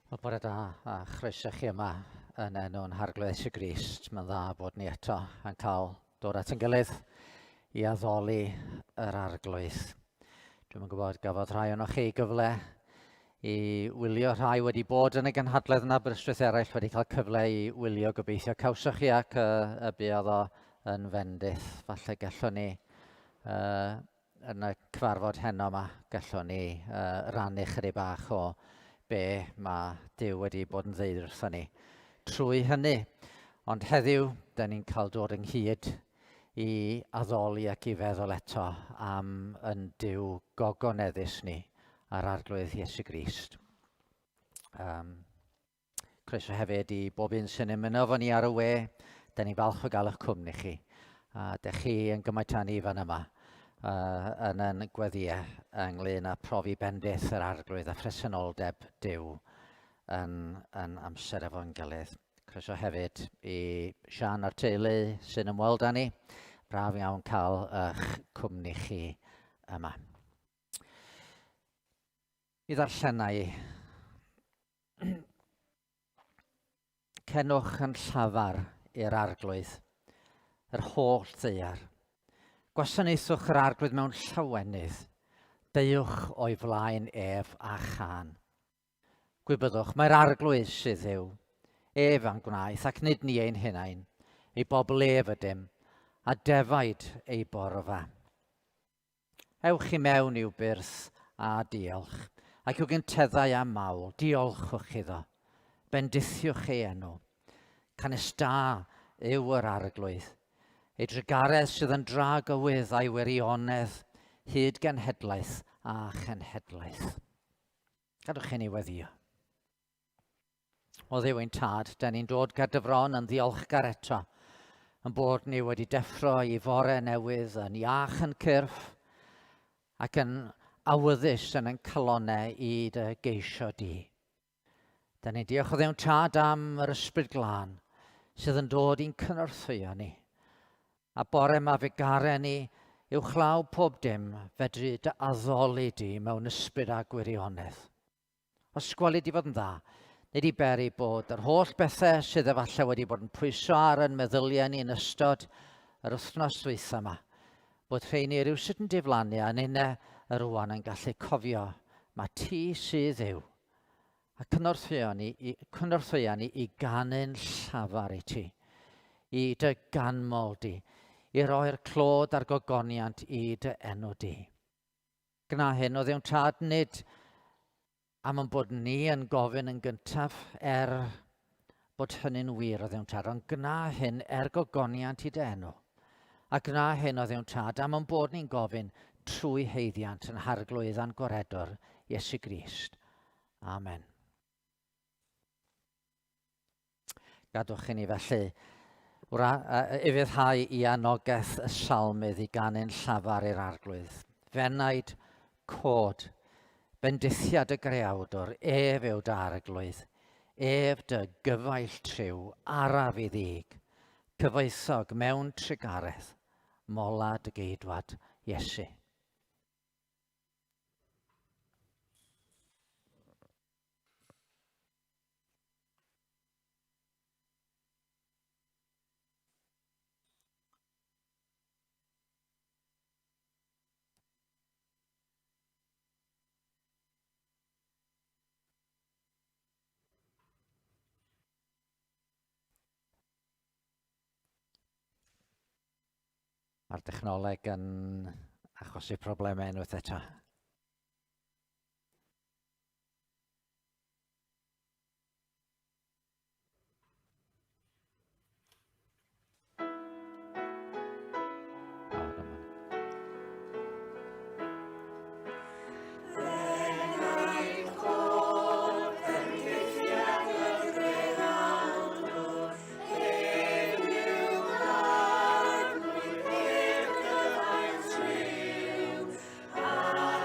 Wel, bore da a chroeso chi yma yn enw'n Arglwydd Iesu Grist. Mae'n dda bod ni eto yn cael dod at ein gilydd i addoli yr arglwydd. Dwi'n yn gwybod gafodd rhai o'ch chi gyfle i wylio, rhai wedi bod yn y gynhadledd yna, Aberystwyth eraill wedi cael cyfle i wylio. Gobeithio cawsoch chi ac y buodd o yn fendith. Falle gallwn ni yn y cyfarfod heno yma, gallwn ni rannu chydig bach o be mae Duw wedi bod yn ddeud wrthon ni trwy hynny. Ond heddiw, da ni'n cael dod ynghyd i addoli ac i feddwl eto am yn Duw gogoneddus ni, ar arglwydd Iesu Grist. Croeso hefyd i bob un sy'n ymuno efo ni ar y we. Da ni'n falch o gael eich cwmni chi. A dych chi yn gymaint â ni fan yma yn yn gweddiau ynglyn â profi bendith yr arglwydd a phresenoldeb Duw yn amser efo'n gilydd. Croeso hefyd i Sian a'r teulu sy'n ymweld â ni. Braf iawn cael eich cwmni chi yma. I ddarllenau, cenwch yn llafar i'r arglwydd, yr holl ddaear. Gwasanaethwch yr arglwydd mewn llawenydd, deuwch o'i flaen ef a chan. Gwybyddwch, mae'r arglwydd sydd yw, ef a'n gwnaeth ac nid ni ein hunain, ei bobl ef ydym, a defaid ei borfa. Ewch i mewn i'w byrth a diolch, ac yw gynteddau a mawl, diolchwch iddo, bendithiwch ei enw. Canes da yw yr arglwydd, ei drygaredd sydd yn dra gywydd a'i wirionedd, hyd genhedlaeth a chenhedlaeth. Gadwch i ni weddio. O Dduw ein tad, da ni'n dod gyda'r yn ddiolchgar eto, yn bod ni wedi deffro i fore newydd yn iach yn cyrff ac yn awyddus yn ein calonnau i dy geisio di. Da ni'n diolch o Dduw ein tad am yr ysbryd glân sydd yn dod i'n cynorthwyo ni. A bore yma fe garen ni uwchlaw pob dim fedru dy addoli di mewn ysbryd a gwirionedd. Os gweli di fod yn dda, nid i beri bod yr holl bethau sydd efallai wedi bod yn pwyso ar yn meddyliau ni yn ystod yr wythnos dwytha yma, bod rheini rywsut yn diflannu a nynau yr rwan yn gallu cofio mae ti sydd yw. A cynorthwyo ni i ganu'n llafar i ti, i dy ganmol di, i roi'r clod a'r gogoniant i dy enw di. Gna hyn o Dduw tad nid am yn bod ni yn gofyn yn gyntaf bod hynny'n wir o Dduw tad, ond gna hyn gogoniant i dy enw. A gna hyn o Dduw tad am yn bod ni'n gofyn trwy heiddiant yn harglwydd a'n goredwr Iesu Grist. Amen. Gadwch i ni felly ufuddhau i anogaeth y salmydd i ganu'n llafar i'r arglwydd. Fenaid cod, bendithiad y greawdwr, ef yw dy arglwydd, ef dy gyfaill triw, araf i ddig, cyfoethog mewn trigaredd, mola dy geidwad Iesu. Mae'r dechnoleg yn achosi problemau unwaith eto. Ah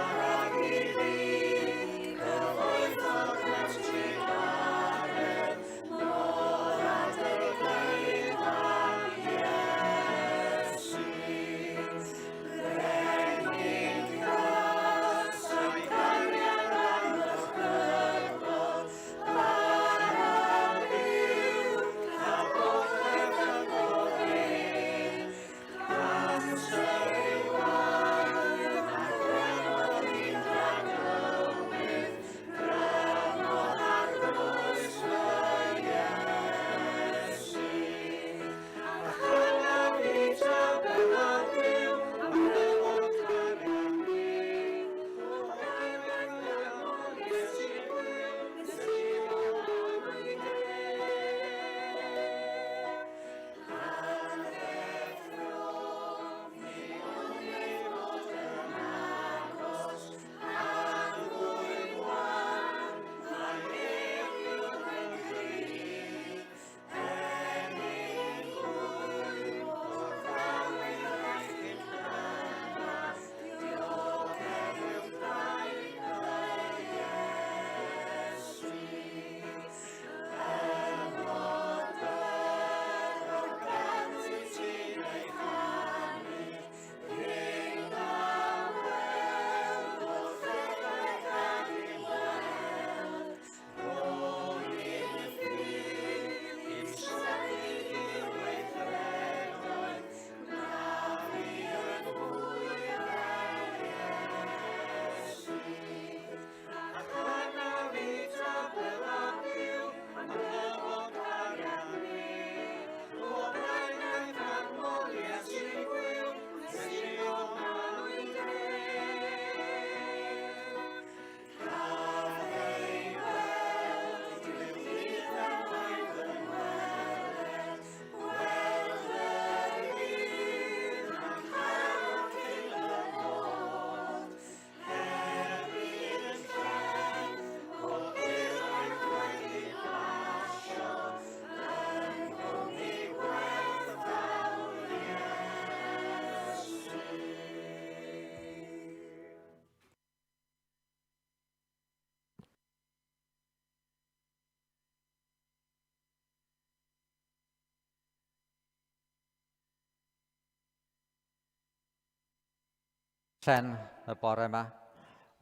Llen y bore yma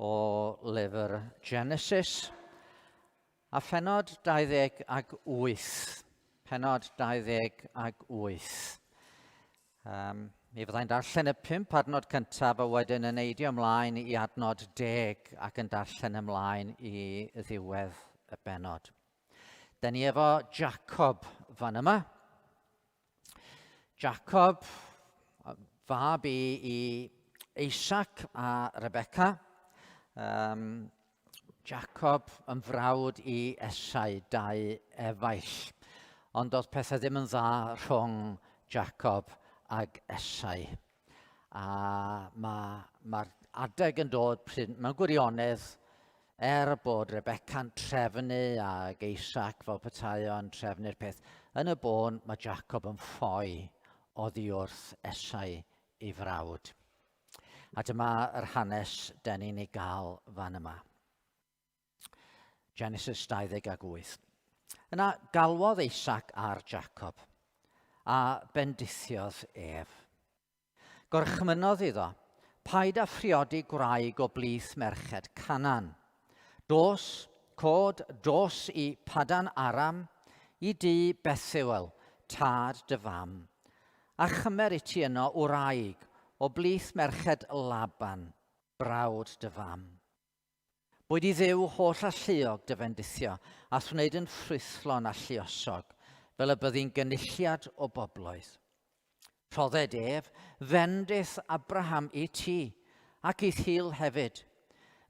o lyfr Genesis a phenod 28. Pennod 28. Mi fyddai'n darllen y 5 adnod cyntaf a wedyn yn eidio ymlaen i adnod 10 ac yn darllen ymlaen i ddiwedd y benod. Da ni efo Jacob fan yma. Jacob, fab i Isaac a Rebecca. Jacob yn frawd i Esau, 2 efaill. Ond oedd pethau ddim yn dda rhwng Jacob ag Esau. A mae'r adeg yn dod mewn gwirionedd bod Rebecca'n trefnu ag Isaac fel petai o'n trefnu'r peth. Yn y bôn mae Jacob yn ffoi oddi wrth Esau ei frawd. A dyma yr hanes den ni'n ei gael fan yma. Genesis 28. Yna galwodd Isaac ar Jacob a bendithiodd ef. Gorchmynodd iddo, paid â phriodi gwraig o blith merched Canan. Dos i Padan Aram, i di Bethuel, tad dy fam, a chymer i ti yno wraig o blith merched Laban, brawd dy fam. Bwyd i ddiw holl alluog dy fendithio, a thwneud yn ffrwythlon alluosog, fel y byddi'n gynulliad o bobloedd. Rhodded ef, fendith Abraham i ti, ac i Thil hefyd,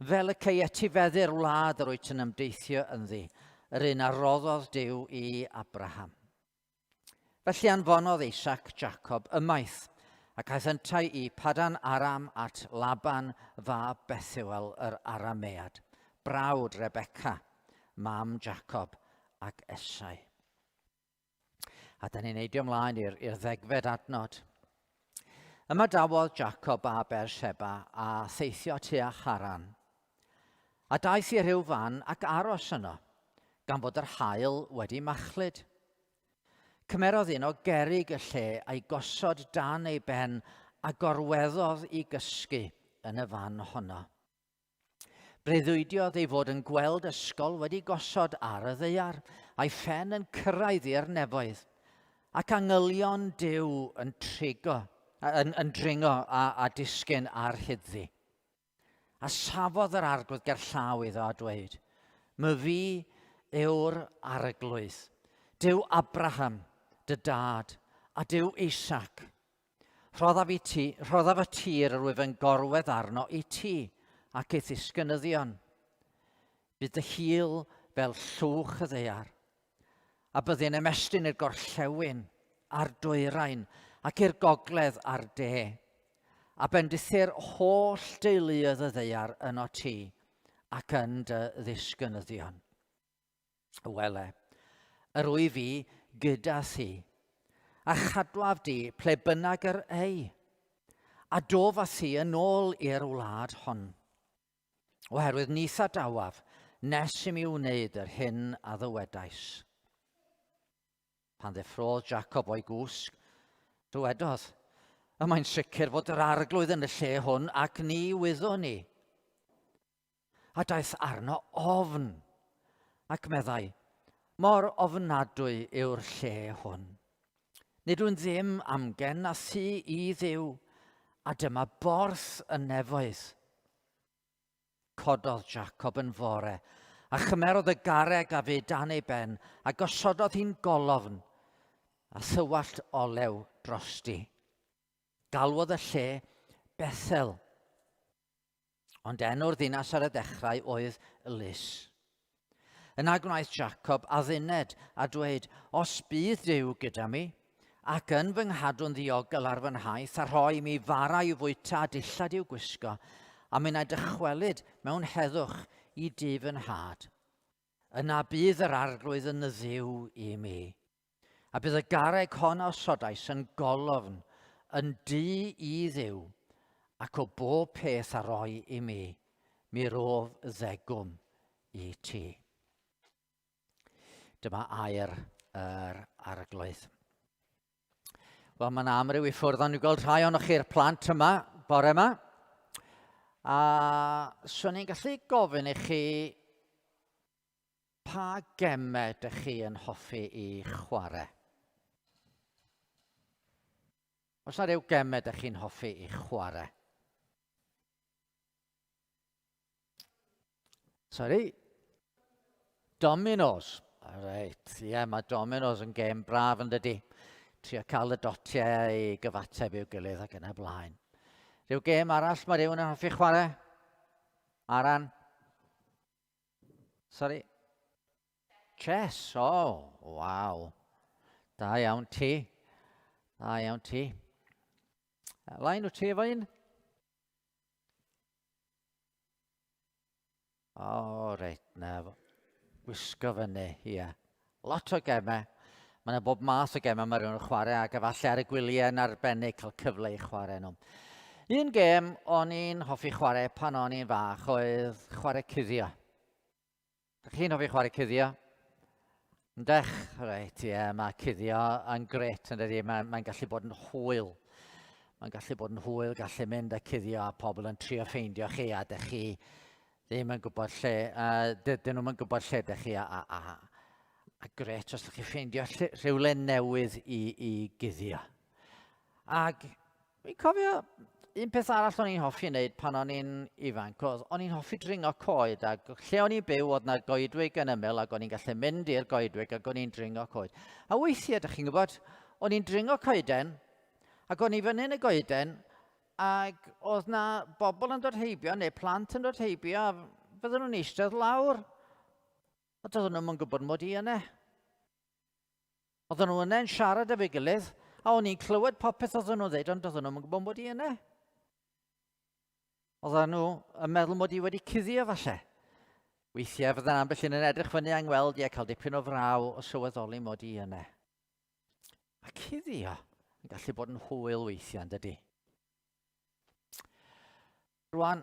fel y cei etifeddu'r wlad yr wyt yn ymdeithio ynddi, yr un a roddodd Duw i Abraham. Felly anfonodd Isaac Jacob ymaith, ac aeth yntau i Padan Aram at Laban fab Bethuel yr Aramead, brawd Rebecca, mam Jacob ac Esau. A da ni'n neidio ymlaen i'r 10fed adnod. Yma dawodd Jacob a Beersheba a theithio tua Haran. A daeth i rhyw fan ac aros yno, gan fod yr haul wedi machlud. Cymerodd un o gerrig y lle a'i gosod dan ei ben a gorweddodd i gysgu yn y fan honno. Breuddwydiodd ei fod yn gweld ysgol wedi gosod ar y ddaear, a'i phen yn cyrraedd i'r nefoedd, ac angylion Duw yn dringo a disgyn ar hyddi. A safodd yr arglwydd gerllaw iddo a dweud, my fi yw'r arglwydd, Duw Abraham, dy dad, a Duw Isaac. Rhoddaf y tir yr wyf yn gorwedd arno i ti, ac eith ysgynyddion. Bydd dy hil fel llwch y ddaear, a byddai'n ymestyn i'r gorllewin, a'r dwyrain, ac i'r gogledd a'r de, a bendithir holl deuluoedd y ddaear yno ti, ac yn dy ddisgynyddion. Wele, yr wy fi gyda thi, a chadwaf di ple bynnag yr ei, a dof a thi yn ôl i'r wlad hon. Oherwydd nith a dawaf, nes i mi wneud yr hyn a ddywedais. Pan ddeffrodd Jacob o'i gwsg, dywedodd, y mae'n sicr fod yr arglwydd yn y lle hwn ac ni wyddwn ni. A daeth arno ofn, ac meddai, mor ofnadwy yw'r lle hwn. Nid yw'n ddim amgen a thu i ddiw, a dyma borth y nefoedd. Cododd Jacob yn fore, a chymerodd y garreg a fe dan ei ben, a gosododd hi'n golofn, a thywallt olew drosti. Galwodd y lle Bethel, ond enw'r ddinas ar y dechrau oedd Lys. Yna gwnaeth Jacob adduned a dweud, os bydd Duw gyda mi, ac yn fy nghadw'n ddiogel ar fy nhaith, a rhoi mi fara i'w fwyta a dillad i'w gwisgo, a mi wna dychwelyd mewn heddwch i dif yn had. Yna bydd yr arglwydd yn y ddiw i mi. A bydd y garreg hon o sodais yn golofn, yn du i ddiw, ac o bob peth a roi i mi rof ddegwm i ti. Dyma air yr arglwydd. Wel, mae'n amryw i ffwrdd, ond ni'n gweld rhai o'ch chi'r plant yma, bore yma. A swn i'n gallu gofyn i chi pa gemau ydych chi yn hoffi i chwarae? Oes na ryw gemau ydych chi'n hoffi i chwarae? Sorry? Dominos. Reit, ie, mae Dominos yn gêm braf yn dydy. Trio cael y dotiau i gyfateb i'w gilydd ac yn y blaen. Ryw gêm arall mae rhywun yn hoffi chwarae? Aran? Sorry? Chess, waw. Da iawn ti. Da iawn ti. Lain wyt ti efo un? Reit, na. Wisgo fyny, ie. Lot o gemau. Mae yna bob math o gemau mae rhywun yn chwarae ac efallai ar y gwyliau yn arbennig cael cyfle i chwarae nhw. Un gêm o'n i'n hoffi chwarae pan o'n i'n fach oedd chwarae cuddio. Ydych chi'n hoffi chwarae cuddio? Yndych? Reit, ie, mae cuddio yn gret yn dydy. Mae'n gallu bod yn hwyl. Mae'n gallu bod yn hwyl, gallu mynd â cuddio a pobl yn trio ffeindio chi a dych chi ddim yn gwybod lle, dyn nhw'n gwybod lle dych chi a gret os ydych chi ffeindio rhywle newydd i guddio. Ac fi'n cofio un peth arall o'n i'n hoffi wneud pan o'n i'n ifanc, o'n i'n hoffi dringo coed ac lle o'n i'n byw oedd na goedwig yn ymyl ac o'n i'n gallu mynd i'r goedwig ac o'n i'n dringo coed. A weithiau, ydych chi'n gwybod, o'n i'n dringo coeden ac o'n i fyny yn y goeden ac oedd na bobl yn dod heibio neu plant yn dod heibio a fydden nhw'n eistedd lawr. A doedden nhw'n gwybod mod i yna. Oedden nhw yna'n siarad efo'i gilydd, a o'n i'n clywed popeth oedden nhw'n dweud, ond doedden nhw'n gwybod mod i yna. Oedden nhw yn meddwl mod i wedi cuddio falle. Weithiau fydden ambell un yn edrych fyny a'n gweld i cael dipyn o fraw o sylweddoli mod i yna. A cuddio yn gallu bod yn hwyl weithiau, yn dydy. Rwan,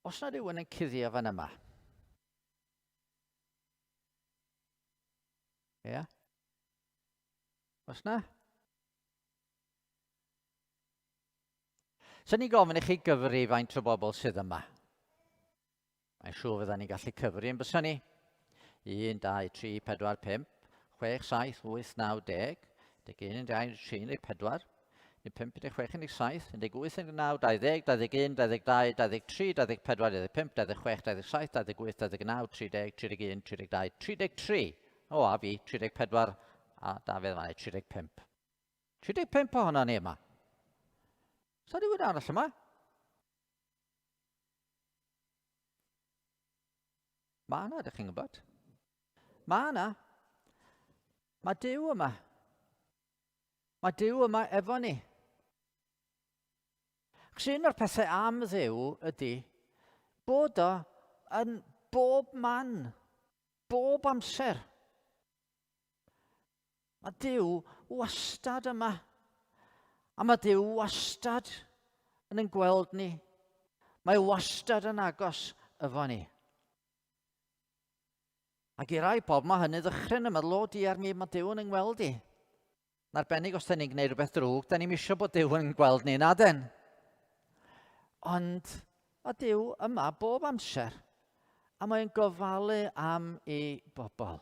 os na rhywun yn cuddio fan yma? Ie? Os na? Sa'n ni gofyn i chi gyfri faint o bobl sydd yma? Mae'n siŵr fydda ni'n gallu cyfri yn bysa ni. 1, 2, 3, 4, 5, 6, 7, 8, 9, 10, 11, 12, 13, 14, 15, 16, 17, 18, 19, 20, 21, 22, 23, 24, 25, 26, 27, 28, 29, 30, 31, 32, 33. O, a fi, 34, a Dafydd fan 35. 35 ohono ni yma. Sa rhywun arall yma? Ma' na, ydych chi'n gwybod? Ma' na. Mae Duw yma. Mae Duw yma efo ni. Achos un o'r pethau am Dduw ydy bod o yn bob man, bob amser. Mae Duw wastad yma. A mae Duw wastad yn gweld ni. Mae wastad yn agos efo ni. Ac i rai pob mae hynny ddechrau yn y meddwl, o diar mi, mae Duw yn gweld ni. Yn arbennig os da ni'n gwneud rhywbeth drwg, da ni'n isio bod Duw yn gweld ni na den. Ond mae Duw yma bob amser a mae'n gofalu am ei bobl.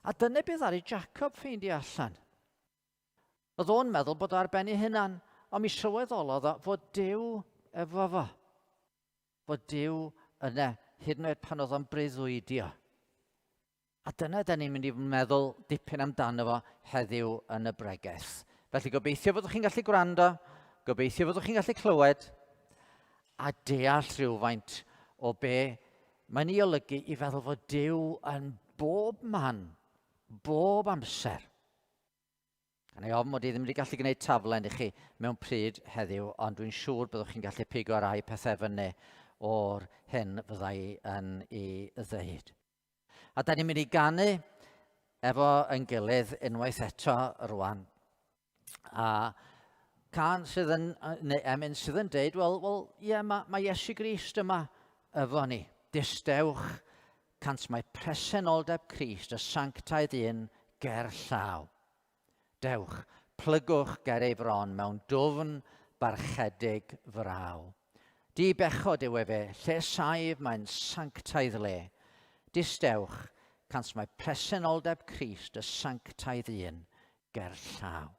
A dyna beth ddaru Jacob ffeindio allan. Oedd o'n meddwl bod o ar ben ei hunan, ond mi sylweddolodd o fod Duw efo fo. Fod Duw yna, hyd yn oed pan oedd o'n breuddwydio. A dyna da ni'n mynd i meddwl dipyn amdano fo heddiw yn y breges. Felly gobeithio fyddwch chi'n gallu gwrando, gobeithio fyddwch chi'n gallu clywed, a deall rhywfaint o be mae'n ei olygu i feddwl fod Duw yn bob man, bob amser. Gan ei ofn mod i ddim wedi gallu gwneud taflen i chi mewn pryd heddiw, ond dwi'n siŵr byddwch chi'n gallu pigo rai pethau fyny o'r hyn fydda i yn ei ddeud. A da ni'n mynd i ganu efo yn gilydd unwaith eto rwan. A can sydd yn, neu Emyn sydd yn dweud, wel, ie, mae Iesu Grist yma efo ni. Distewch cant mae presenoldeb Crist, y sanctaidd un ger llaw. Dewch, plygwch ger ei fron mewn dwfn barchedig fraw. Di bechod yw e fe, lle saif mae'n sanctaidd le. Distewch, cans mae presenoldeb Crist y sanctaidd un ger llaw.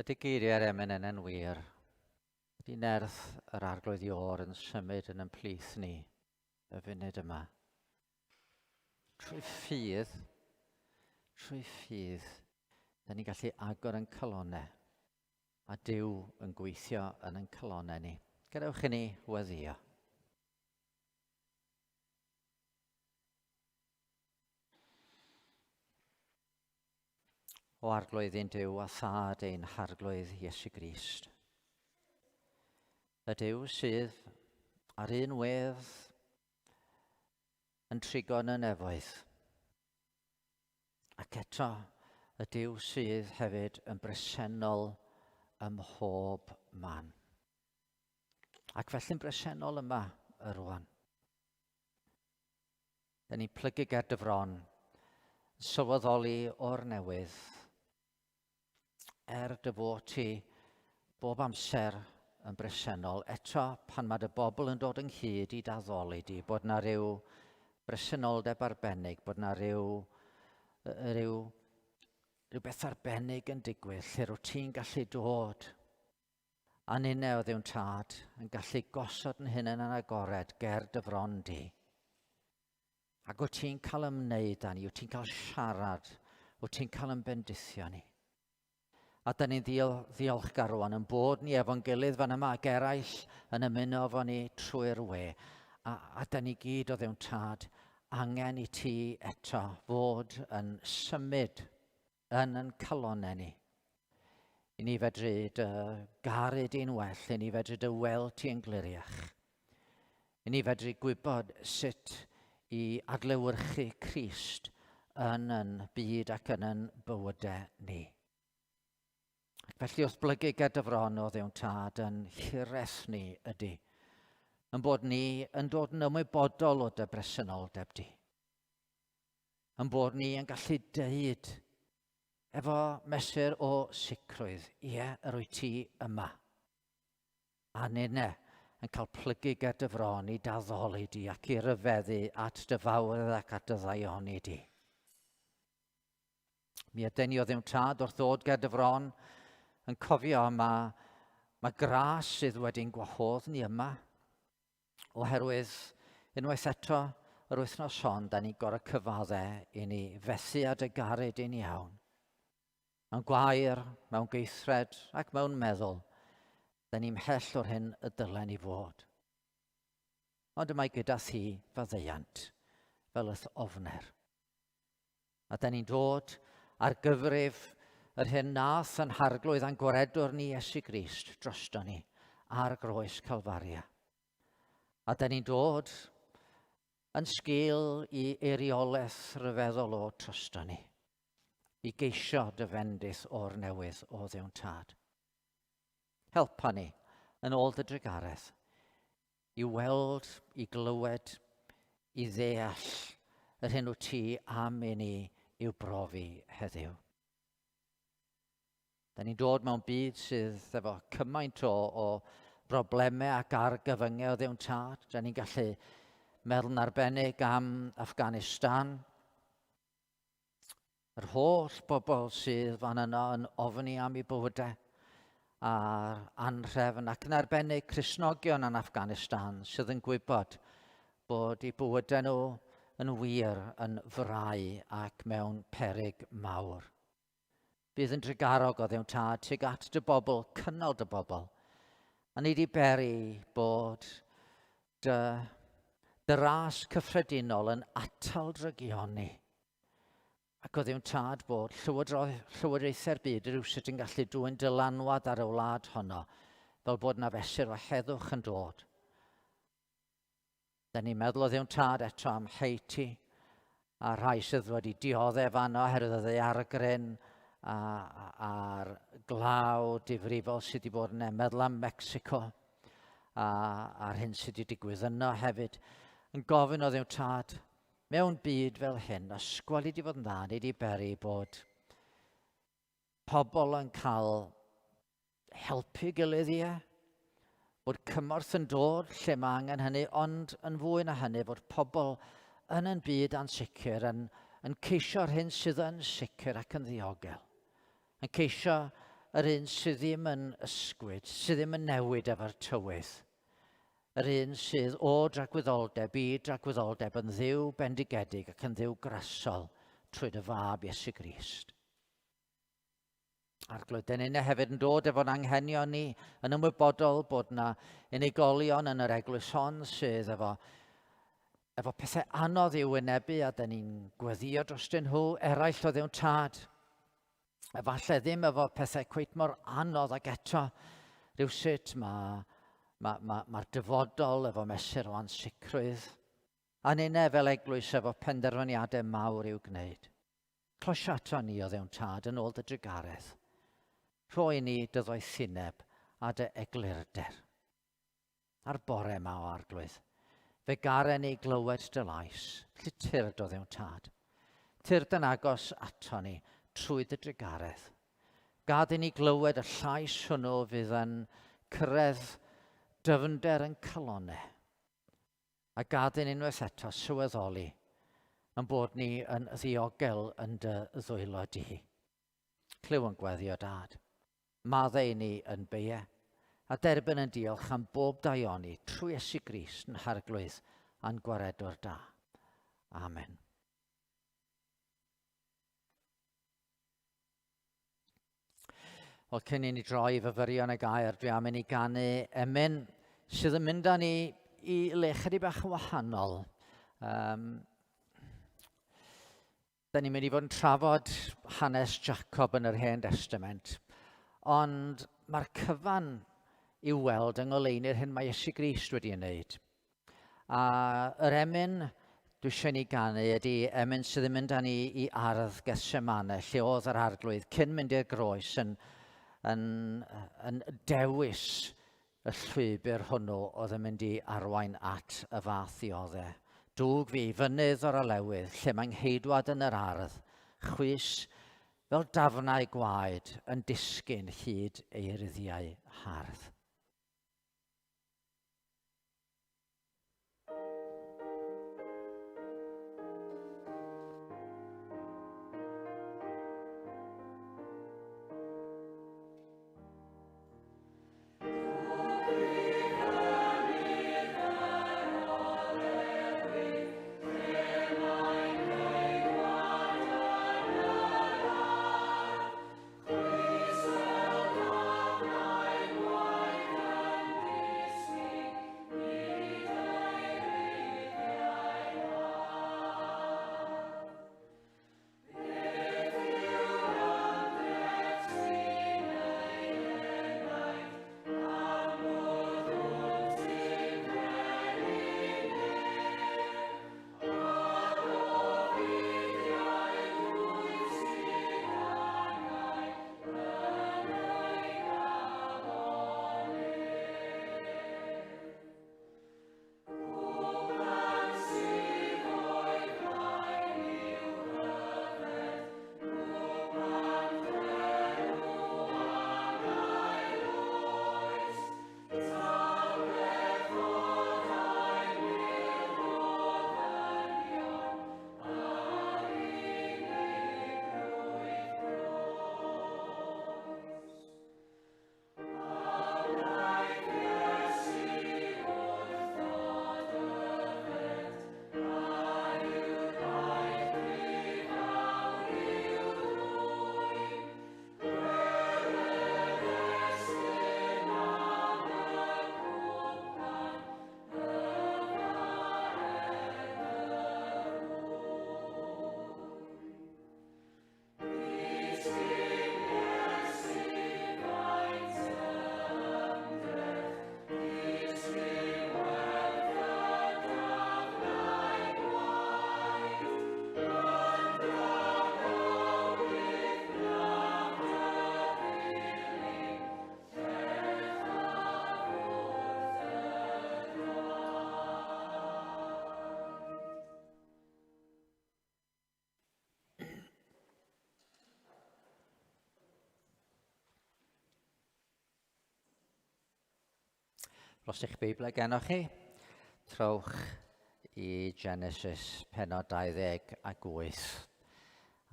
Ydy geiriau'r emyn yn wir. Ydy nerth yr arglwydd i o'r yn symud yn plith ni y funud yma. Trwy ffydd, da ni'n gallu agor yn calonnau. A Duw yn gweithio yn ein calonnau ni. Gadewch i ni weddio. O arglwydd ein Duw a thad ein harglwydd Iesu Grist. Y Duw sydd ar un wedd yn trigon y nefoedd. Ac eto y Duw sydd hefyd yn bresennol ym mhob man. Ac felly'n bresennol yma rwan. Da ni'n plygu ger dy fron, sylweddoli o'r newydd, dy fod ti bob amser yn bresennol. Eto pan mae dy bobl yn dod ynghyd i daddoli di, bod na ryw bresenoldeb arbennig, bod na ryw beth arbennig yn digwydd, lle rwyt ti'n gallu dod Anunau o Dduw'n Tad yn gallu gosod yn hyn yn agored ger dy fron di. Ac wyt ti'n cael ymwneud â ni, wyt ti'n cael siarad, wyt ti'n cael ymbendythio ni. A da ni'n ddiolchgar rwan yn bod ni efo'n gilydd fan yma ac eraill yn ymuno efo ni trwy'r we. A da ni gyd o Dduw'n Tad angen i ti eto fod yn symud yn calonnau ni. I ni fedru dy garu di'n well, i ni fedru dy weld ti yn gliriach. I ni fedru gwybod sut i adlewyrchu Crist yn byd ac yn bywydau ni. Felly wrth blygu gyda fron o Dduw'n Tad yn hires ni ydy, yn bod ni yn dod yn ymwybodol o dy bresenoldeb di. Yn bod ni yn gallu deud efo mesur o sicrwydd, ie, yr wyt ti yma. A nynne yn cael plygu gyda fron i daddoli di ac i ryfeddu at dy fawredd ac at dy ddaioni di. Mi ydyn ni o Dduw'n Tad wrth ddod gyda fron yn cofio mae gras sydd wedi'n gwahodd ni yma. Oherwydd unwaith eto yr wythnos hon, da ni'n gorau cyfaddau i ni fethu a dy gared i'n iawn. Mewn gwair, mewn geithred ac mewn meddwl, da ni'n mhell o'r hyn y dylen ni fod. Ond mae gyda thi faddeuant fel yth ofner. A da ni'n dod ar gyfrif yr hyn nath yn harglwydd a'n gwaredwr ni Iesu Grist drosto ni ar groes Calfaria. A da ni'n dod yn sgil i eiriolaeth rhyfeddol o trosto ni, i geisio dy fendith o'r newydd o Dduw'n Tad. Helpa ni yn ôl dy drugaredd i weld, i glywed, i ddeall yr hyn wyt ti am i ni i'w brofi heddiw. Da ni'n dod mewn byd sydd efo cymaint o broblemau ac argyfyngau o Dduw'n Tad. Da ni'n gallu meddwl yn arbennig am Afghanistan. Yr holl bobl sydd fan yno yn ofni am eu bywydau a'r anhrefn ac yn arbennig Cristnogion yn Afghanistan sydd yn gwybod bod eu bywydau nhw yn wir yn frau ac mewn peryg mawr. Bydd yn drigarog o Dduw'n Tad tuag at dy bobl, cynnal dy bobl. A ni di beri bod dy ras cyffredinol yn atal drygioni. Ac o Dduw'n Tad bod llywodraethau'r byd rywsut yn gallu dwyn dylanwad ar y wlad honno, fel bod yna fesur o heddwch yn dod. Da ni'n meddwl o Dduw'n Tad eto am Haiti, a rhai sydd wedi dioddef fanno oherwydd y ddaeargryn a'r glaw difrifol sydd wedi bod yna. Meddwl am Mexico a'r hyn sydd wedi digwydd yno hefyd. Yn gofyn o Dduw'n Tad, mewn byd fel hyn, ysgweli di fod yn dda, ni di beri bod pobl yn cael helpu gilydd ie, bod cymorth yn dod lle mae angen hynny, ond yn fwy na hynny, fod pobl yn byd ansicr yn ceisio'r hyn sydd yn sicr ac yn ddiogel. Yn ceisio yr un sydd ddim yn ysgwyd, sydd ddim yn newid efo'r tywydd. Yr un sydd o dragwyddoldeb i dragwyddoldeb yn dduw bendigedig ac yn dduw grasol trwy dy fab Iesu Grist. A'r glwyden yna hefyd yn dod efo'n anghenion ni yn ymwybodol bod yna unigolion yn yr eglwys hon sydd efo pethau anodd i'w wynebu a da ni'n gweddio drostyn nhw, eraill o Dduw'n Tad. Efallai ddim efo pethau cweit mor anodd ac eto rywsut mae'r dyfodol efo mesur o ansicrwydd. A nynne fel eglwys efo penderfyniadau mawr i'w gwneud. Closio ato ni o Dduw'n Tad yn ôl dy drugaredd. Rhoi ni dy ddoethineb a dy eglurder. A'r bore yma o arglwydd. Fe garen ni glywed dy lais. Felly tyrd o Dduw'n Tad. Tyrd yn agos ato ni trwy dy drugaredd. Gad i ni glywed y llais hwnnw fydd yn cyrraedd dyfnder yn calonnau. A gad i ni unwaith eto sylweddoli yn bod ni yn ddiogel yn dy ddwylo di. Clyw yn gweddio Dad. Maddau ni yn beie a derbyn yn diolch am bob daioni trwy Iesu Grist yn harglwydd a'n gwaredwr da. Amen. Wel, cyn i ni droi fyfyrion y gair, dwi am i ni ganu emyn sydd yn mynd â ni i le chydig bach yn wahanol. Da ni'n mynd i fod yn trafod hanes Jacob yn yr Hen Testament, ond mae'r cyfan i'w weld yng ngoleuni'r hyn mae Iesu Grist wedi wneud. A yr emyn dwi eisiau ni ganu ydy emyn sydd yn mynd â ni i ardd Gethsemane, lle oedd yr arglwydd cyn mynd i'r groes yn dewis y llwybr hwnnw oedd yn mynd i arwain at y fath ddioddau. Dwg fi fynydd o'r olewydd, lle mae'n heidwad yn yr ardd, chwys fel dafnau gwaed yn disgyn hyd eiryddiau hardd. Os eich Beiblau gennych chi, trowch i Genesis pennod 28.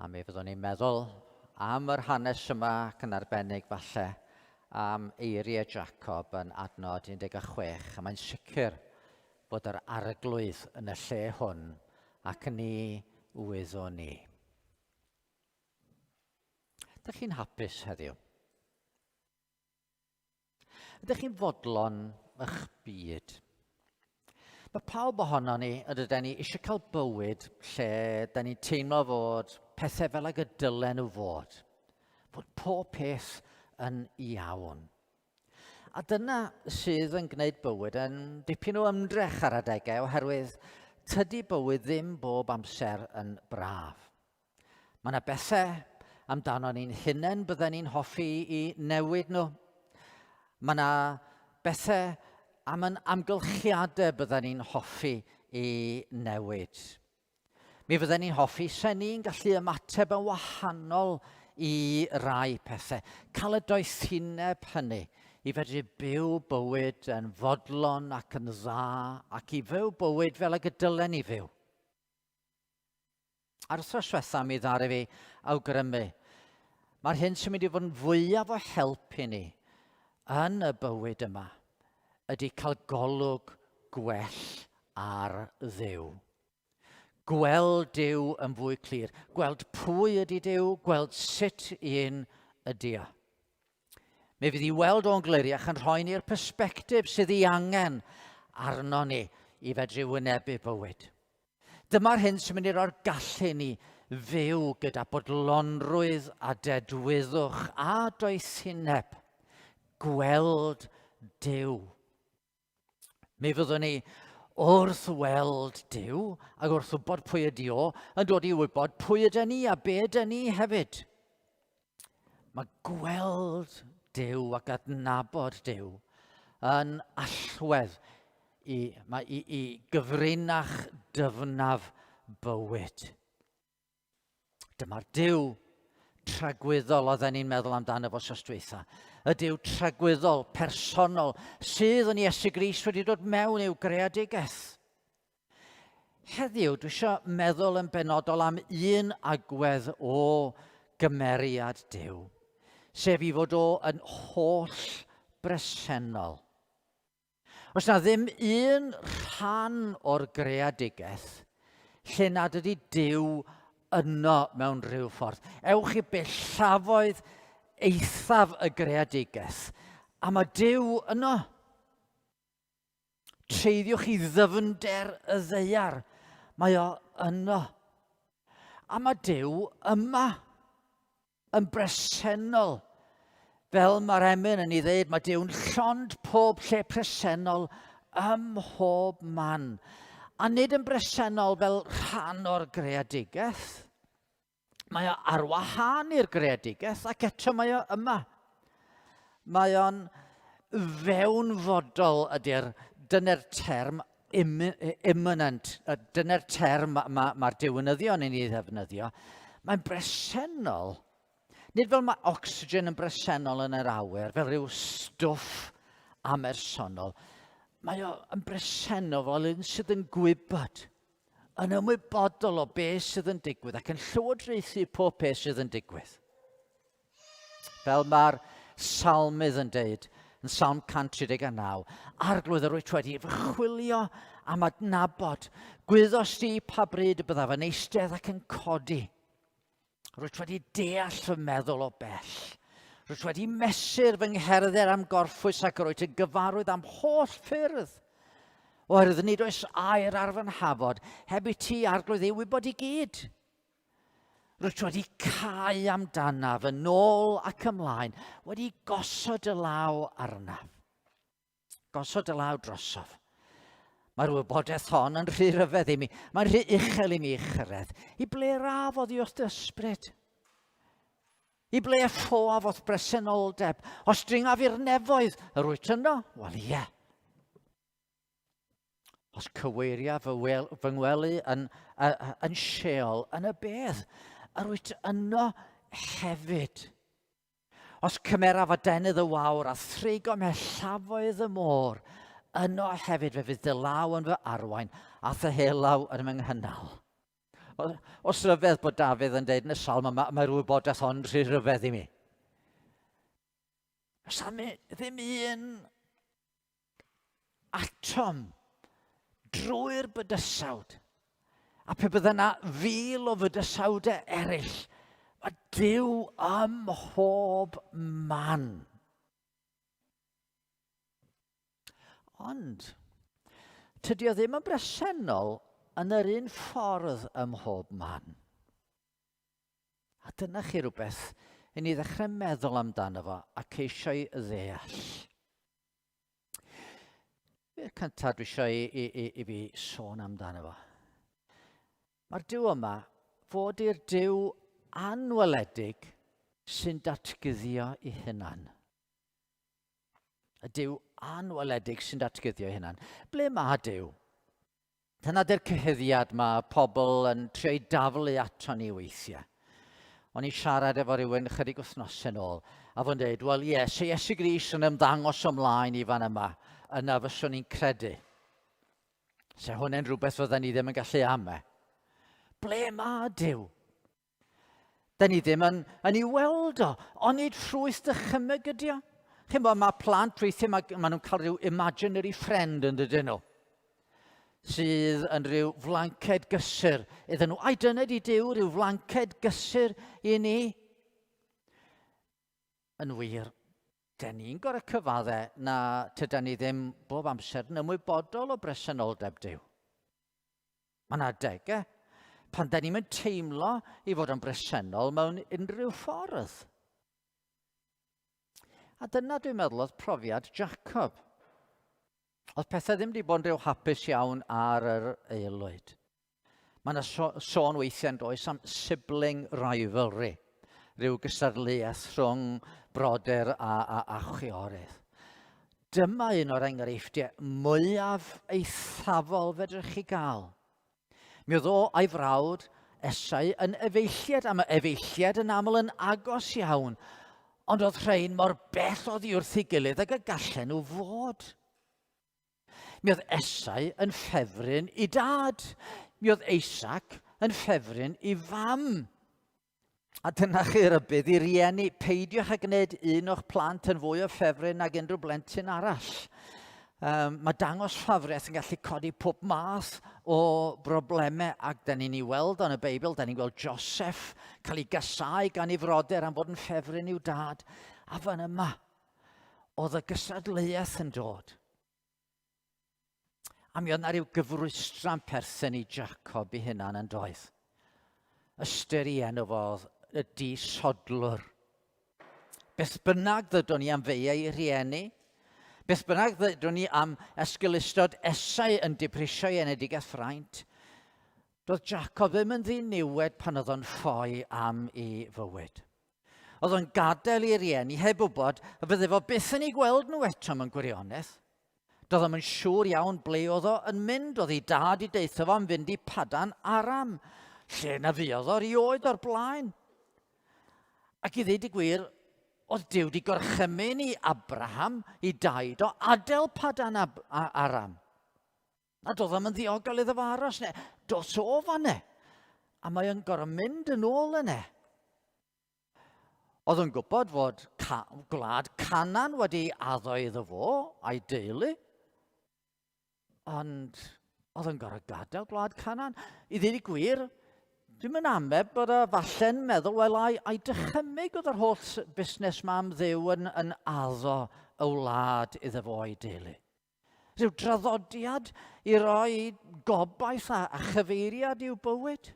A mi fyddwn ni'n meddwl am yr hanes yma ac yn arbennig falle am eiriau Jacob yn adnod 16. A mae'n sicr bod yr arglwydd yn y lle hwn ac ni wyddwn ni. Ydych chi'n hapus heddiw? Ydych chi'n fodlon eich byd? Mae pawb ohono ni, ydyn ni, eisiau cael bywyd lle da ni'n teimlo fod pethau fel ag y dylen nhw fod. Fod pob peth yn iawn. A dyna sydd yn gwneud bywyd yn dipyn o ymdrech ar adegau oherwydd tydi bywyd ddim bob amser yn braf. Mae yna bethau amdano ni'n hunain bydden ni'n hoffi i newid nhw. Mae yna bethau am yn amgylchiadau bydden ni'n hoffi i newid. Mi fydden ni'n hoffi se ni'n gallu ymateb yn wahanol i rai pethau. Cael y doethineb hynny i fedru byw bywyd yn fodlon ac yn dda ac i fyw bywyd fel y dylen ni fyw. Ar wythnos diwetha mi ddaru fi awgrymu. Mae'r hyn sy'n mynd i fod yn fwyaf o help i ni yn y bywyd yma ydy cael golwg gwell ar Dduw. Gweld Duw yn fwy clir. Gweld pwy ydy Duw, gweld sut un ydy o. Mi fydd I weld o'n gliriach yn rhoi ni'r persbectif sydd I angen arno ni I fedru wynebu bywyd. Dyma'r hyn sy'n mynd I roi'r gallu ni fyw gyda bodlonrwydd a dedwyddwch a doethineb. Gweld Duw. Mi fyddwn ni wrth weld Duw ac wrth wybod pwy ydy o yn dod I wybod pwy ydy ni a be ydy ni hefyd. Mae gweld Duw ac adnabod Duw yn allwedd I gyfrinach dyfnaf bywyd. Dyma'r Duw tragwyddol oedden ni'n meddwl amdano fo sos dwytha. Y Duw tragwyddol, personol, sydd yn Iesu Grist wedi dod mewn i'w greadigaeth. Heddiw, dwi eisiau meddwl yn benodol am un agwedd o gymeriad Duw, sef I fod o yn holl bresennol. Os na ddim un rhan o'r greadigaeth lle nad ydy Duw yno mewn rhyw ffordd. Ewch I bellafoedd eithaf y greadigaeth, a mae Duw yno. Treiddiwch I ddyfnder y ddeiar, mae o yno. A mae Duw yma, yn bresennol. Fel mae'r emyn yn ei ddeud, mae Duw'n llond pob lle presennol ym mhob man. A nid yn bresennol fel rhan o'r greadigaeth. Mae o ar wahân i'r greadigaeth ac eto mae o yma. Mae o'n fewnfodol dyna'r term immanent. Dyna'r term mae'r diwynyddion yn ei ddefnyddio. Mae'n bresennol. Nid fel mae ocsigen yn bresennol yn yr awyr, fel rhyw stwff amersonol. Mae o yn bresennol fel un sydd yn gwybod, yn ymwybodol o beth sydd yn digwydd ac yn llywodraethu pob peth sydd yn digwydd. Fel mae'r salmydd yn deud, yn Salm 139, arglwydd yr wyt wedi chwilio am adnabod, gwyddos di pa bryd y byddaf yn eistedd ac yn codi. Rwyt wedi deall fy meddwl o bell. Rwyt wedi mesur fy ngherdded am gorffwys ac rwyt yn gyfarwydd am holl ffyrdd. Oherwydd nid oes air ar fy nhafod, heb I ti arglwydd ei wybod I gyd. Rwyt wedi cau amdanaf yn ôl ac ymlaen, wedi gosod y law arnaf. Gosod y law drosof. Mae'r wybodaeth hon yn rhy ryfedd I mi. Mae'n rhy uchel I mi chyrraedd. I ble rafodd I wrth ysbryd? I ble ffoaf wrth bresenoldeb? Os dringaf i'r nefoedd, yr wyt yno? Wel ie. Os cyweiria fy ngwely yn Sheol, yn y bedd, yr wyt yno hefyd. Os cymeraf a denydd y wawr a threigo me llafoedd y môr, yno hefyd fe fydd dy law yn fy arwain a dy helaw yn fy nghynnal. Os ryfedd bod Dafydd yn deud yn y salm, mae'r wybodaeth hon rhy ryfedd I mi. Os ddim un atom drwy'r bydysawd, a pe bydda yna fil o fydysawdau eraill, mae Duw ym mhob man. Ond, tydi o ddim yn bresennol yn yr un ffordd ym mhob man. A dyna chi rhywbeth I ni ddechrau meddwl amdano fo ac eisiau ddeall. Fe'r cyntaf dwi eisiau I fi sôn amdano fo. Mae'r Duw yma fod i'r Duw anweledig sy'n datgyddio I hunan. Y Duw anweledig sy'n datgyddio I hunan. Ble mae Duw? Dyna di'r cyhyddiad mae pobl yn trio daflu ato ni weithiau. O'n I siarad efo rhywun chydig wythnosau nôl, a fo'n dweud, wel ie, se Iesu Grist yn ymddangos ymlaen I fan yma, yna fyswn ni'n credu. Se hwnna'n rhywbeth fydden ni ddim yn gallu ame. Ble mae Duw? Da ni ddim yn ei weld o, ond nid ffrwyth dychymyg ydi o. Mae plant weithiau, maen nhw'n cael rhyw imaginary friend yn dydyn nhw, sydd yn rhyw flanced gysur iddyn nhw. Ai dyna di Duw, rhyw flanced gysur i ni? Yn wir, da ni'n gorau cyfaddau na tyda ni ddim bob amser yn ymwybodol o bresenoldeb Duw. Mae'n adegau pan da ni'n teimlo i fod yn bresennol mewn unrhyw ffordd. A dyna dwi'n meddwl oedd profiad Jacob. Oedd pethau ddim wedi bod yn rhyw hapus iawn ar yr aelwyd. Mae yna sôn weithiau'n does am sibling rivalry, rhyw gysadleuaeth rhwng brodyr a chwiorydd. Dyma un o'r enghreifftiau mwyaf eithafol fedrwch chi gael. Mi oedd o a'i frawd Esau yn efeilliad, a mae efeilliad yn aml yn agos iawn, ond oedd rhain mor bell oddi wrth ei gilydd ac y gallen nhw fod. Mi oedd Esau yn ffefryn i dad. Mi oedd Isaac yn ffefryn i fam. A dyna chi rybydd i rieni, peidiwch â gwneud un o'ch plant yn fwy o ffefryn nag unrhyw blentyn arall. Mae dangos ffafriaeth yn gallu codi pob math o broblemau, ac da ni'n ei weld yn y Beibl, da ni'n gweld Joseph cael ei gasau gan ei frodyr am fod yn ffefryn i'w dad. A fan yma, oedd y gysadleuaeth yn dod. A mi oedd yna rhyw gyfrwystra'n perthyn i Jacob i hynna'n yn doedd. Ystyr i enw fodd y disodlwr. Beth bynnag ddydwn ni am feiau i rieni, beth bynnag ddydwn ni am esgylistod Esau yn diprisio i enedigaeth Ffraint, doedd Jacob ddim yn ddiniwed pan oedd o'n ffoi am ei fywyd. Oedd o'n gadael i rieni heb wybod y bydde fo byth yn ei gweld nhw eto mewn gwirionedd. Doedd o'n siŵr iawn ble oedd o yn mynd. Oedd ei dad i deitho fo am fynd i Padan Aram, lle na fuodd o rioed o'r blaen. Ac i ddeud y gwir, oedd Duw wedi gorchymyn i Abraham, i daid o adael Padan Aram. A doedd o'n ddiogel iddo fo aros ne, dos o fanne. A mae o'n gorfod mynd yn ôl yna. Oedd yn gwybod fod gwlad Canan wedi addo iddo fo a'i deulu, ond oedd yn gorfod gadael gwlad Canan. I ddweud y gwir, dwi'n mynd ameb bod y falle'n meddwl, wel, a'i dychymyg oedd yr holl busnes ma am Dduw yn addo y wlad iddo fo a'i deulu. Rhyw draddodiad i roi gobaith a chyfeiriad i'w bywyd.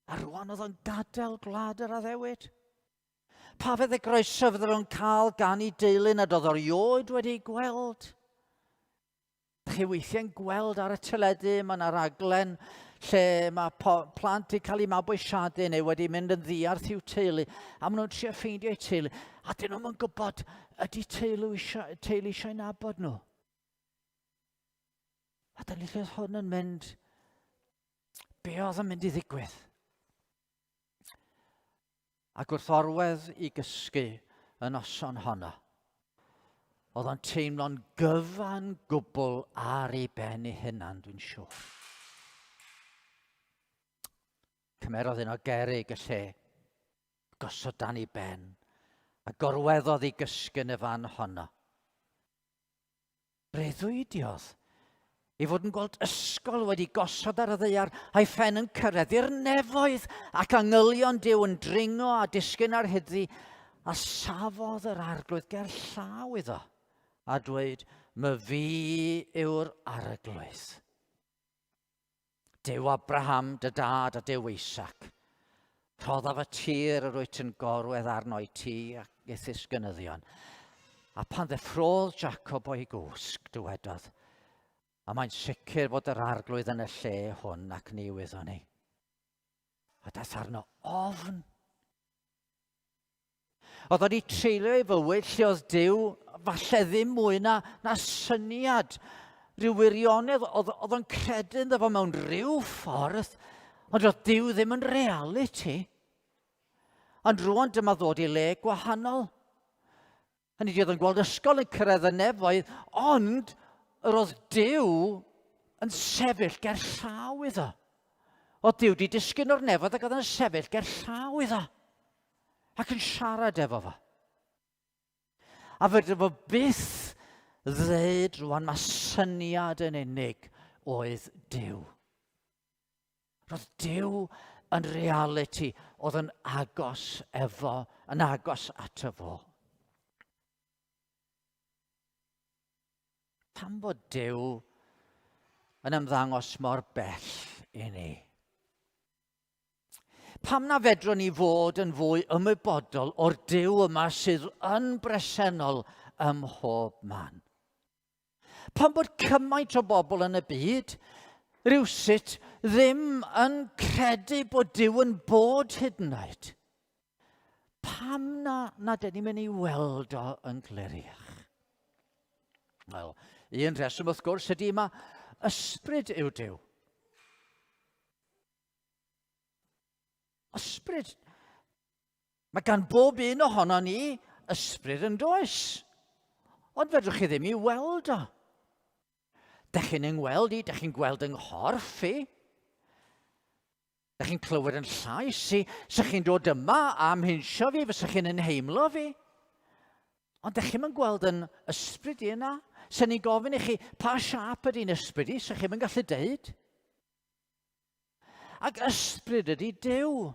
A rwan oedd yn gadael gwlad yr addewid. Pa fedd y groeso fydde nhw'n cael gan ei deulu nad oedd erioed wedi'i gweld. Chi weithiau'n gweld ar y teledu, mae yna raglen lle mae plant wedi cael eu mabwysiadu neu wedi mynd yn ddiarth i'w teulu, a maen nhw'n trio ffeindio eu teulu, a dyn nhw'n gwybod ydy teulu eisiau nabod nhw. A dyna lle oedd hwn yn mynd, be oedd yn mynd i ddigwydd? Ac wrth orwedd i gysgu yn noson honno, oedd o'n teimlo'n gyfan gwbl ar ei ben ei hunan, dwi'n siŵr. Cymerodd un o gerrig y lle, gosod dan ei ben, a gorweddodd i gysgu yn y fan honno. Breuddwydiodd i fod yn gweld ysgol wedi gosod ar y ddaear a'i phen yn cyrraedd i'r nefoedd ac angylion Duw yn dringo a disgyn ar hyddi, a safodd yr arglwydd ger llaw iddo a dweud, my fi yw'r arglwydd. Duw Abraham, dy dad a Duw Isaac. Rhoddaf y tir yr wyt yn gorwedd arno'i ti ac eith ysgynyddion. A pan ddeffrodd Jacob o'i gwsg, dywedodd, a mae'n sicr bod yr arglwydd yn y lle hwn ac ni wyddon ni. A daeth arno ofn. Oedd wedi treulio ei fywyd lle oedd Duw falle ddim mwy na syniad, rhyw wirionedd, oedd yn credu iddo fo mewn rhyw ffordd, ond oedd Duw ddim yn reality. Ond rwan dyma ddod i le gwahanol. Hynny ydi, oedd yn gweld ysgol yn cyrraedd y nefoedd, ond yr oedd Duw yn sefyll ger llaw iddo. Oedd Duw wedi disgyn o'r nefoedd ac oedd yn sefyll ger llaw iddo. Ac yn siarad efo fo. A fydde fo byth ddweud rwan mae syniad yn unig oedd Duw. Roedd Duw yn reality oedd yn agos ato fo. Pam bod Duw yn ymddangos mor bell i ni? Pam na fedrwn ni fod yn fwy ymwybodol o'r Duw yma sydd yn bresennol ym mhob man? Pam bod cymaint o bobl yn y byd rywsut ddim yn credu bod Duw yn bod hyd yn oed? Pam na dyn ni'n mynd i weld o yn gliriach? Wel, un rheswm wrth gwrs ydy mae ysbryd yw Duw. Ysbryd. Mae gan bob un ohono ni ysbryd yn does. Ond fedrwch chi ddim i weld o. Dych chi'n yngweld i, dych chi'n gweld yng nghorff i. Dych chi'n clywed yn llais i. Sych chi'n dod yma am hinsio fi, fysych chi'n ynheimlo fi. Ond dych chi'n gweld yn ysbryd i yna. Sa'n ni'n gofyn i chi, pa siap ydy'n ysbryd i, sych chi'n gallu deud. Ac ysbryd ydy Duw.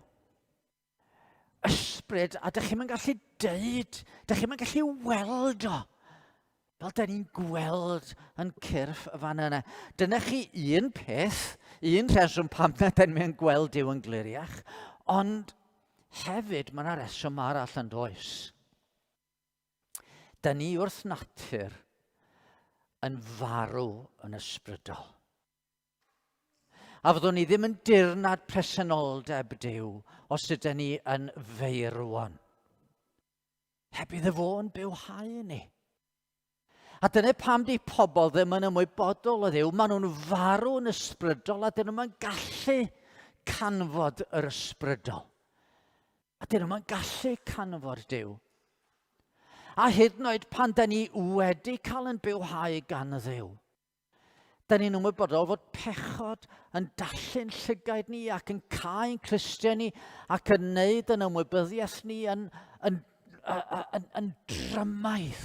Ysbryd, a dych chi'n gallu deud, dych chi'n gallu weld o. Fel da ni'n gweld yn cyrff y fan yna. Dyna chi un peth, un rheswm pam na da ni'n gweld Duw yn gliriach, ond hefyd mae yna reswm arall yn does. Da ni wrth natur yn farw yn ysbrydol. A fyddwn ni ddim yn dirnad presenoldeb Duw os ydyn ni yn feirwon. Heb iddo fo yn bywhau ni. A dyna pam di pobl ddim yn ymwybodol o Dduw. Maen nhw'n farw yn ysbrydol a dyn nhw'n gallu canfod yr ysbrydol. A dyn nhw'n gallu canfod Duw. A hyd yn oed pan da ni wedi cael yn bywhau gan Dduw. Da ni'n ymwybodol fod pechod yn dallu'n llygaid ni ac yn cael Cristion ni ac yn neud yn ymwybyddiaeth ni yn dramaeth.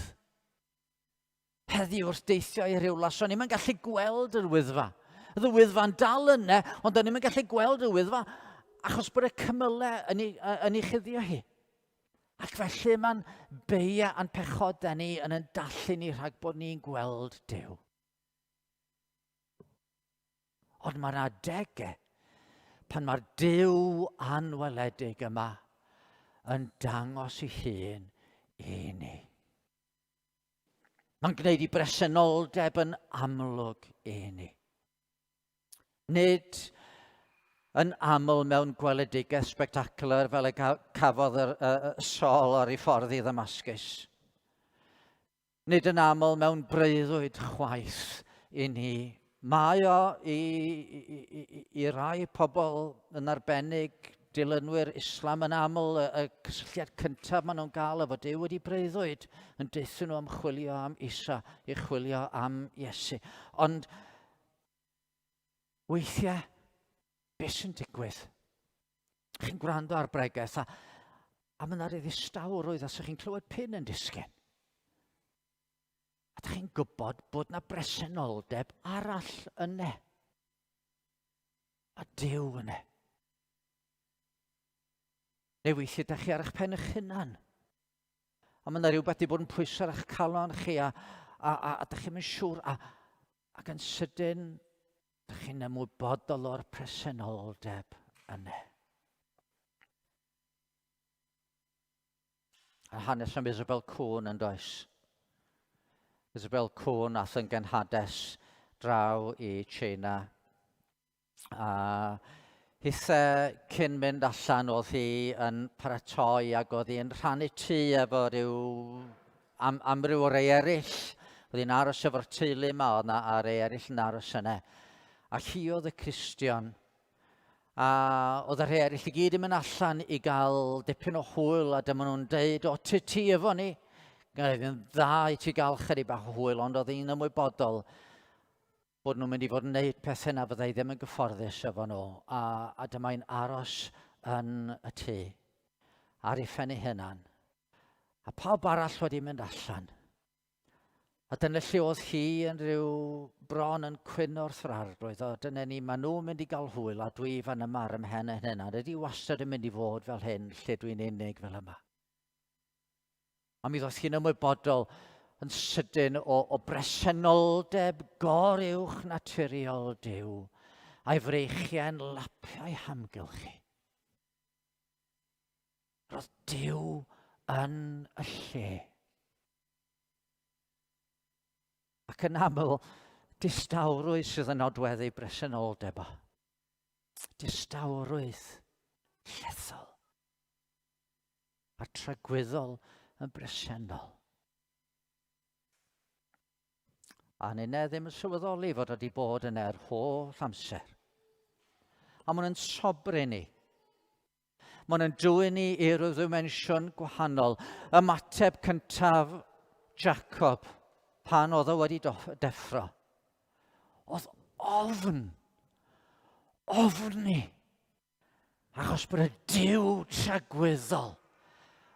Heddi wrth deithio i rywle, so ni'n gallu gweld yr wyddfa. Y wyddfa'n dal yna, ond da ni'n gallu gweld y wyddfa achos bod y cymylau yn ei chuddio hi. Ac felly mae'n beia a'n pechod da ni yn dallu ni rhag bod ni'n gweld Duw. Ond mae'n adegau pan mae'r Duw anweledig yma yn dangos ei hun i ni. Mae'n gwneud ei bresenoldeb yn amlwg i ni. Nid yn aml mewn gweledigaeth spectacular fel y cafodd Saul ar ei ffordd i Ddamascus. Nid yn aml mewn breuddwyd chwaith i ni. Mae o i rai pobl yn arbennig dilynwyr Islam yn aml y cysylltiad cyntaf maen nhw'n gael efo Duw wedi breuddwyd yn deithio nhw am chwilio am Isa i chwilio am Iesu. Ond weithiau, beth sy'n digwydd? Chi'n gwrando ar bregaeth a mae yna ddistaurwydd a chi'n clywed pin yn disgyn. A chi'n gwybod bod yna bresenoldeb arall yna. A Duw yna. Neu weithiau ydych chi ar eich pen eich hunan. A mae yna rhywbeth wedi bod yn pwyso ar eich calon chi a ydych chi'n mynd siŵr ac yn sydyn ydych chi'n ymwybodol o'r presenoldeb yna. A hanes am Isabel Cwn yn does. Isabel Cwn ath yn genhades draw i Tsieina. A hithe cyn mynd allan oedd hi yn paratoi ac oedd hi'n rhannu tŷ efo am ryw rei eraill. Oedd hi'n aros efo'r teulu yma, oedd yna a rei eraill yn aros yna. A hi oedd y Cristion. A oedd y rei eraill i gyd yn mynd allan i gael dipyn o hwyl a dyma nhw'n deud, o ti efo ni. Oedd hi'n dda i ti gael chydig bach o hwyl, ond oedd hi'n ymwybodol bod nhw'n mynd i fod yn gwneud pethau na fyddai ddim yn gyfforddus efo nhw. A dyma hi'n aros yn y tŷ ar ei phen ei hunan. A pawb arall wedi mynd allan. A dyna lle oedd hi yn rhyw bron yn cwyn wrth yr arglwydd. O, dyna ni, maen nhw'n mynd i gael hwyl a dwi fan yma ar ymhen yn hynna. Dydy wastad yn mynd i fod fel hyn, lle dwi'n unig fel yma. A mi ddoth hi'n ymwybodol yn sydyn o bresenoldeb goruwch naturiol Duw a'i freichiau'n lapio'i hamgylchu. Roedd Duw yn y lle. Ac yn aml, distawrwydd sydd yn nodweddu bresenoldeb o. Distawrwydd llethol a tragwyddol yn bresennol. A neu ddim yn sylweddoli fod wedi bod yn holl amser. A maen nhw'n sobri ni. Maen nhw'n dwyn ni i ryw ddimensiwn gwahanol. Ymateb cyntaf Jacob pan oedd o wedi deffro. Oedd ofni. Achos bod y Duw tragwyddol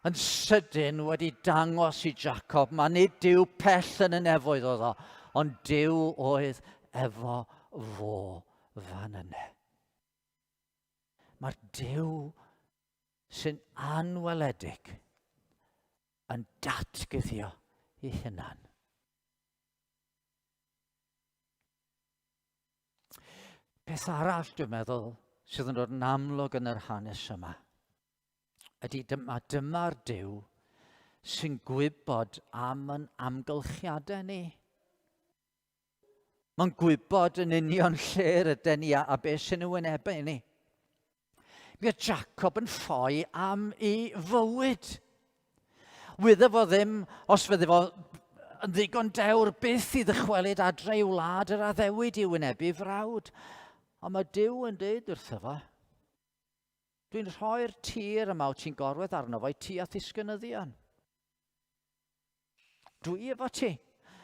yn sydyn wedi dangos i Jacob. Mae nid Duw pell yn y nefoedd oedd o, ond Duw oedd efo fo fan yna. Mae'r Duw sy'n anweledig yn datgyddio ei hunan. Beth arall dwi'n meddwl sydd yn dod yn amlwg yn yr hanes yma ydy dyma'r Duw sy'n gwybod am yn amgylchiadau ni. Mae'n gwybod yn union lle rydyn ni a beth sy'n ei wynebu ni. Mi oedd Jacob yn ffoi am ei fywyd. Wyddo fo ddim, os fydde fo yn ddigon dewr byth i ddychwelyd adre i wlad yr addewid i wynebu frawd. Ond mae Duw yn dweud wrtho fo, dwi'n rhoi'r tir yma o ti'n gorwedd arno fo i ti a ddisgynyddion. Dwi efo ti.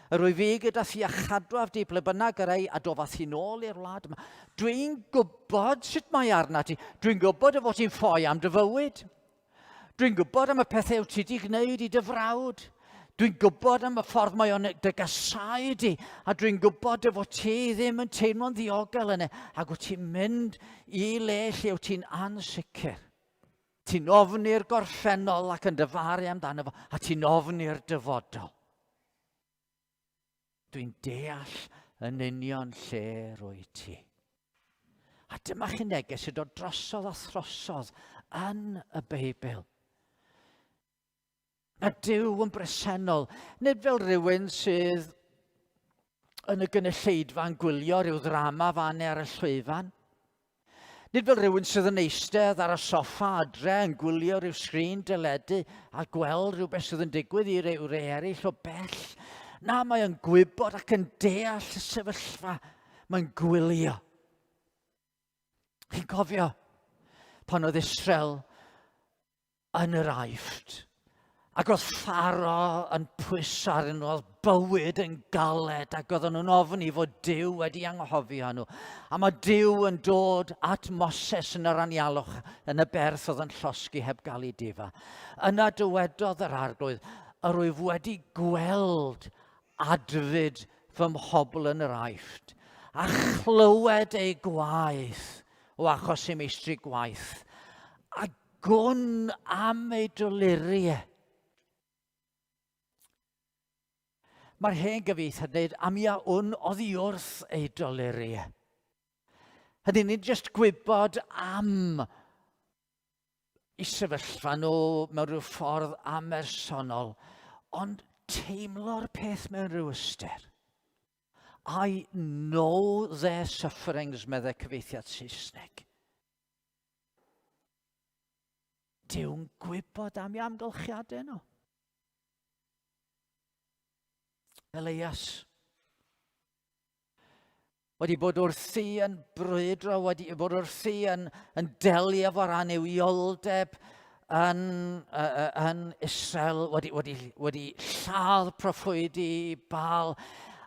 Rwy fi gyda thi a chadwaf di ble bynnag yr ei a dofath hi nôl i'r wlad yma. Dwi'n gwybod sut mae arna ti. Dwi'n gwybod y fod ti'n ffoi am dy fywyd. Dwi'n gwybod am y pethau ti wedi gwneud i dy frawd. Dwi'n gwybod am y ffordd mae o'n dy gasau di. A dwi'n gwybod y fod ti ddim yn teimlo'n ddiogel yna. Ac wyt ti'n mynd i le lle wyt ti'n ansicr. Ti'n ofni'r gorffennol ac yn dyfaru amdano fo. A ti'n ofni'r dyfodol. Dwi'n deall yn union lle rwy ti. A dyma chi neges sy'n dod drosodd a throsodd yn y Beibl. Mae Duw yn bresennol, nid fel rhywun sydd yn y gynulleidfa'n gwylio rhyw ddrama fan ar y llwyfan. Nid fel rhywun sydd yn eistedd ar y soffa adre yn gwylio rhyw sgrin dyledu a gweld rhywbeth sydd yn digwydd i ryw eraill o bell. Na, mae yn gwybod ac yn deall y sefyllfa. Mae'n gwylio. Chi'n cofio pan oedd Israel yn yr Aifft ac oedd Pharaoh yn pwyso arnyn nhw, oedd bywyd yn galed ac oedden nhw'n ofni fod Duw wedi anghofio nhw. A mae Duw yn dod at Moses yn yr anialwch yn y berth oedd yn llosgi heb gael ei difa. Yna dywedodd yr arglwydd, yr wyf wedi gweld adfyd fy mhobl yn yr Aifft a chlywed ei gwaith o achos ei meistri gwaith a gwn am ei doluriau. Mae'r hen gyfieithiad yn dweud am ia wn oddi wrth ei doluriau. Hynny nid jyst gwybod am ei sefyllfa nhw mewn rhyw ffordd amersonol, ond teimlo'r peth mewn rhyw ystyr. I know their sufferings, meddai cyfieithiad Saesneg. Dyw'n gwybod am ei amgylchiadau nhw. Elias wedi bod wrthi yn brwydro, wedi bod wrthi yn delio efo'r anewioldeb yn Israel, wedi lladd proffwydi Baal,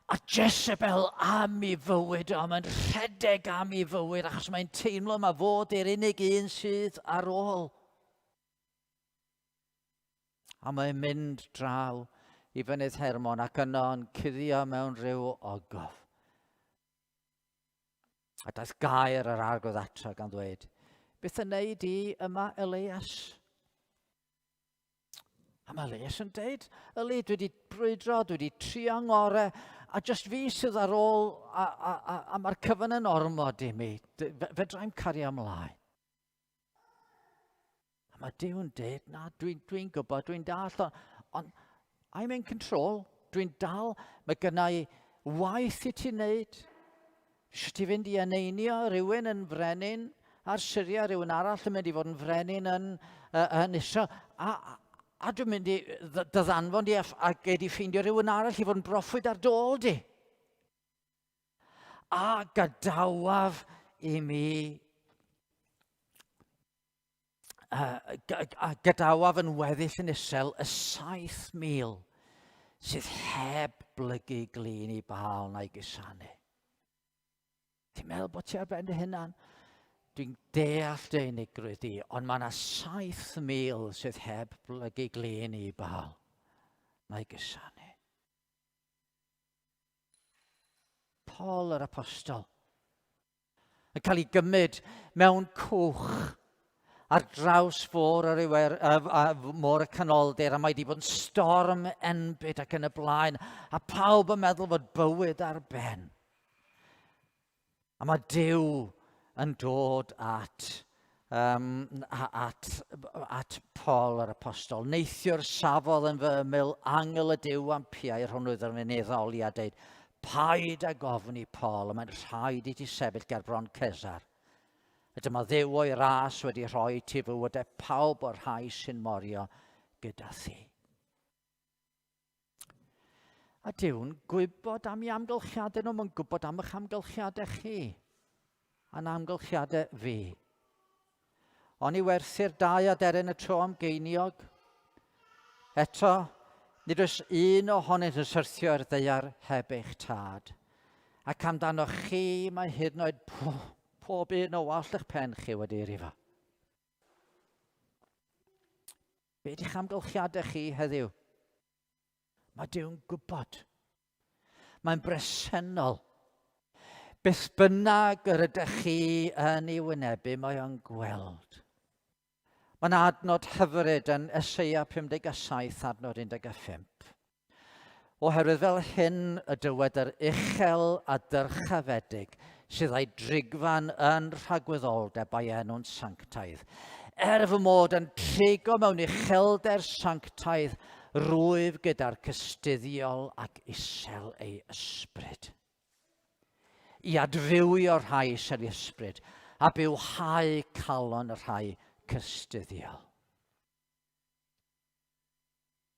a Jezebel am ei fywyd, ond mae'n rhedeg am ei fywyd, achos mae'n teimlo mae fod i'r unig un sydd ar ôl. A mae'n mynd draw I fynydd Hermon ac yno'n cuddio mewn rhyw ogof. A daeth gair yr arglwydd atra gan ddweud, beth yn neud I yma Elias? A mae Elias yn deud, Eli, dwi wedi brwydro, dwi wedi trio ngore, a just fi sydd ar ôl, a mae'r cyfan yn ormod I mi. Fedrai'm cario ymlaen. A mae Duw yn deud, na, dwi'n gwybod, dwi'n dall, ond I'm in control. Dwi'n dal, mae gynna I waith I ti wneud. Sio ti fynd I eneinio rhywun yn frenin ar Syria, rhywun arall yn mynd I fod yn frenin yn Israel. A dwi'n mynd I ddyddanfon di a gei di ffeindio rhywun arall I fod yn broffwyd ar dôl di. A gadawaf I mi, gadawaf yn weddill yn Israel y 7,000 sydd heb blygu glin I Baal na'i gusanu. Ti'n meddwl bod ti ar ben dy hunan? Dwi'n deall dy unigrwydd I, ond mae yna 7,000 sydd heb blygu glin I Baal na'i gusanu. Paul yr apostol yn cael ei gymryd mewn cwch ar draws môr y canoldir, a mae wedi bod yn storm enbyd ac yn y blaen, a pawb yn meddwl fod bywyd ar ben. A mae Duw yn dod at Paul yr apostol. Neithiwr safodd yn fy ymyl angel y Duw am piau'r hwnnw yn meddwl a deud, paid a gofyn I Paul, a mae'n rhaid I ti sefyll ger bron Cesar. A dyma Dduw o'i ras wedi rhoi ti fywydau pawb o'r rhai sy'n morio gyda thi. A Dyw'n gwybod am ei amgylchiadau nhw, mae'n gwybod am eich amgylchiadau chi, a'n amgylchiadau fi. O'n I werthu'r dau aderyn y tro am geiniog. Eto, nid oes un ohonynt yn syrthio'r ddeiar heb eich tad. Ac amdano chi mae hyd yn oed pob un o wallt eich pen chi wedi rifo. Be di'ch amgylchiadau chi heddiw? Mae Dyw'n gwybod. Mae'n bresennol. Beth bynnag yr ydych chi yn ei wynebu, mae o'n gweld. Mae'n adnod hyfryd yn Eseia 57 adnod 15. Oherwydd fel hyn y dywed yr uchel a dyrchafedig sydd a'i drigfan yn rhagwyddoldeb a'i enw'n sanctaidd. Fy mod yn trigo mewn uchelder sanctaidd rwyf gyda'r cystuddiol ac isel ei ysbryd. I adfywio'r rhai isel ei ysbryd a bywhau calon y rhai cystuddiol.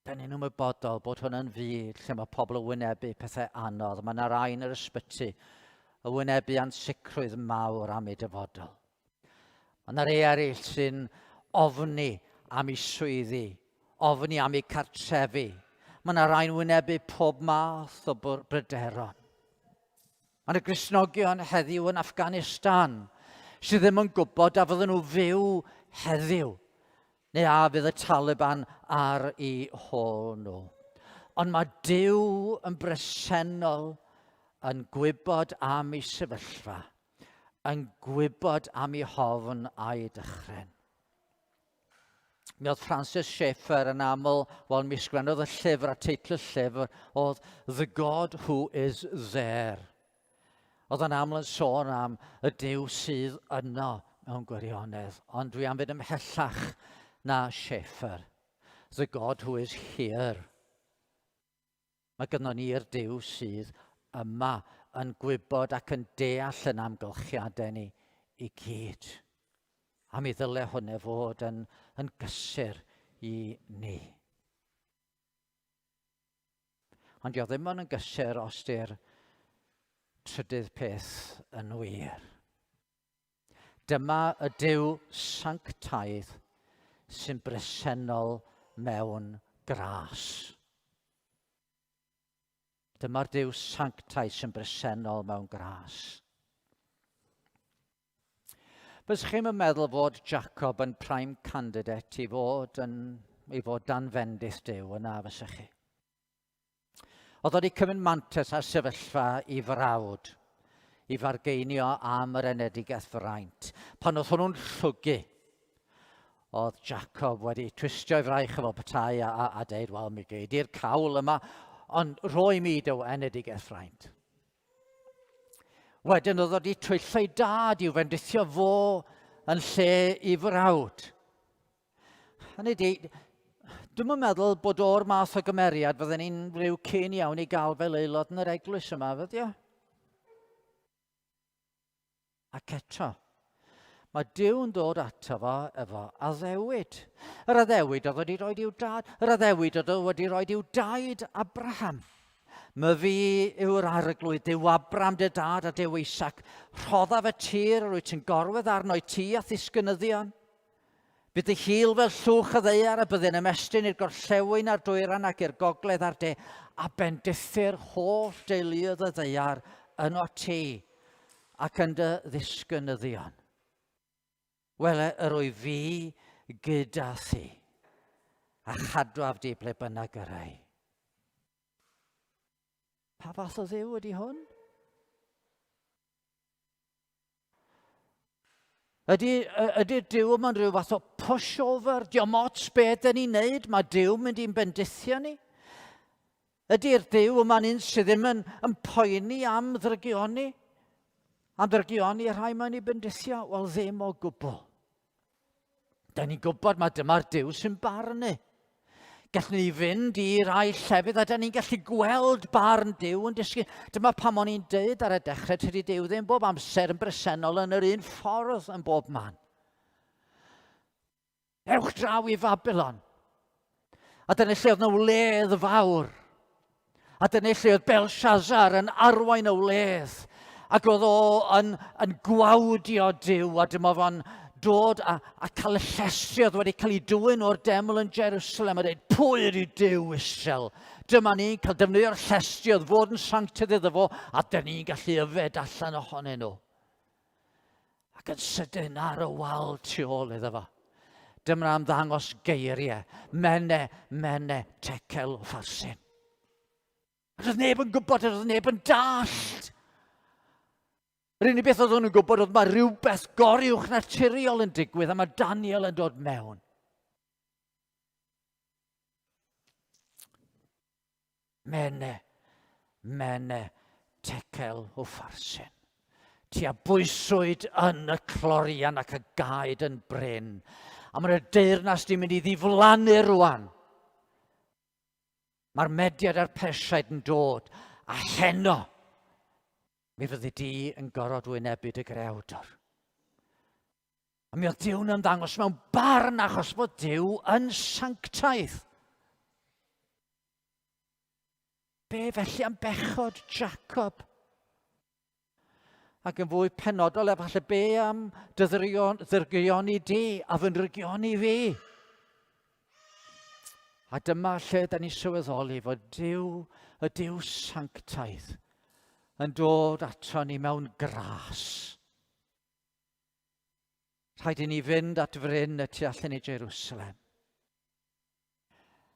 Da ni'n ymwybodol bod hwn yn fyd lle mae pobl yn wynebu pethau anodd. Mae yna rai yn yr ysbyty y wynebu ansicrwydd mawr am ei dyfodol. Mae yna rei eraill sy'n ofni am ei swyddi, ofni am ei cartrefi. Mae yna rai'n wynebu pob math o bryderon. Mae yna Gristnogion heddiw yn Afghanistan sydd ddim yn gwybod a fydden nhw fyw heddiw. Neu a fydd y Taliban ar ei hôl nhw. Ond mae Duw yn bresennol yn gwybod am ei sefyllfa, yn gwybod am ei hofn a'i dychryn. Mi oedd Francis Schaeffer yn aml, wel mi sgwennodd y llyfr a teitl y llyfr oedd The God Who Is There. Oedd yn aml yn sôn am y Duw sydd yno mewn gwirionedd, ond dwi am fynd ymhellach na Schaeffer. The God Who Is Here. Mae gynnon ni'r Duw sydd yma yn gwybod ac yn deall yn amgylchiadau ni I gyd. A mi ddyle hwnna fod yn gysur I ni. Ond dio ddim yn gysur os di'r trydydd peth yn wir. Dyma y Duw sanctaidd sy'n bresennol mewn gras. Dyma'r Duw sanctaidd sy'n bresennol mewn gras. Bys chi'n meddwl fod Jacob yn prime candidate I fod yn i fod dan fendith Duw yna fysa chi. Oedd wedi cymryd mantais a sefyllfa i frawd, i fargeinio am yr enedigaeth fraint. Pan oedd hwnnw'n llwgu, oedd Jacob wedi twistio'i fraich efo petai a deud, wel, mi gei di'r cawl yma, ond roi mi Duw enedigaeth fraint. Wedyn oedd wedi twyllo ei dad i'w fendithio fo yn lle i frawd. Hynny di, dwi'n meddwl bod o'r math o gymeriad fydden ni'n rhyw cyn iawn i gael fel aelod yn yr eglwys yma, fyddio? Ac eto, mae Duw yn dod ato fo efo addewid. Yr addewid oedd wedi rhoi i'w dad, yr addewid oedd wedi rhoi i'w daid Abraham. My fi yw'r arglwydd, Duw Abraham dy dad a Duw Isaac. Rhoddaf y tir, rwy ti'n gorwedd arno i ti a ddisgynyddion. Bydd y hil fel llwch y ddeiar a byddai'n ymestyn i'r gorllewin a'r dwyran ac i'r gogledd a'r de, a bendithu'r holl deuluodd y ddeiar yno ti ac yn dy ddisgynyddion. Wel, yr o'i fi gyda thi, a chadwaf di ble bynnag yr ei. Pa fath o Dduw ydi hwn? Ydy'r Duw yma'n rhyw fath o pushover? Diom ots beth yn ni'n neud, mae Duw mynd i'n bendithio ni? Ydy'r Duw yma'n un sydd ddim yn poeni am ddrygioni? Am ddrygioni y rhai mae'n ei bendithio? Wel, ddim o gwbl. Da ni'n gwybod mae dyma'r Duw sy'n barnu. Gallwn ni fynd i rai llefydd a da ni'n gallu gweld barn Duw yn dysgu. Dyma pam o'n i'n dweud ar y dechrau, tydi Duw ddim bob amser yn bresennol yn yr un ffordd yn bob man. Ewch draw i Babylon. A dyna lle oedd na wledd fawr. A dyna lle oedd Belshazzar yn arwain o wledd. Ac oedd o yn gwawdio Duw a dyma fo'n dod a cael y llestri oedd wedi cael ei dwyn o'r deml yn Jerusalem a dweud, pwy ydy Duw Israel? Dyma ni'n cael defnyddio'r llestri oedd fod yn sanctaidd iddo fo a dyna ni'n gallu yfed allan ohonyn nhw. Ac yn sydyn ar y wal tu ôl iddo fo. Dyma am ddangos geiriau, mene, tekel o ffarsin. Roedd neb yn gwybod, roedd neb yn dallt. Yr unig beth oedd nhw'n gwybod oedd mae rhywbeth goriwch naturiol yn digwydd a mae Daniel yn dod mewn. Mene, tekel o ffarsin. Tua bwyswyd yn y clorian ac y gaed yn bryn. A mae'r deyrnas di mynd i ddiflannu rwan. Mae'r Mediad a'r Persiaid yn dod a heno. Mi fyddi di yn gorod wynebu dy grewdor. A mi oedd Duw'n ymddangos mewn barn achos bod Duw yn sanctaidd. Be felly am bechod Jacob? Ac yn fwy penodol efallai be am ddyrgioni di a fy nrygioni fi? A dyma lle da ni sylweddoli fod Duw, y Duw sanctaidd, yn dod ato ni mewn gras. Rhaid i ni fynd at fryn y tu allan i Jerusalem.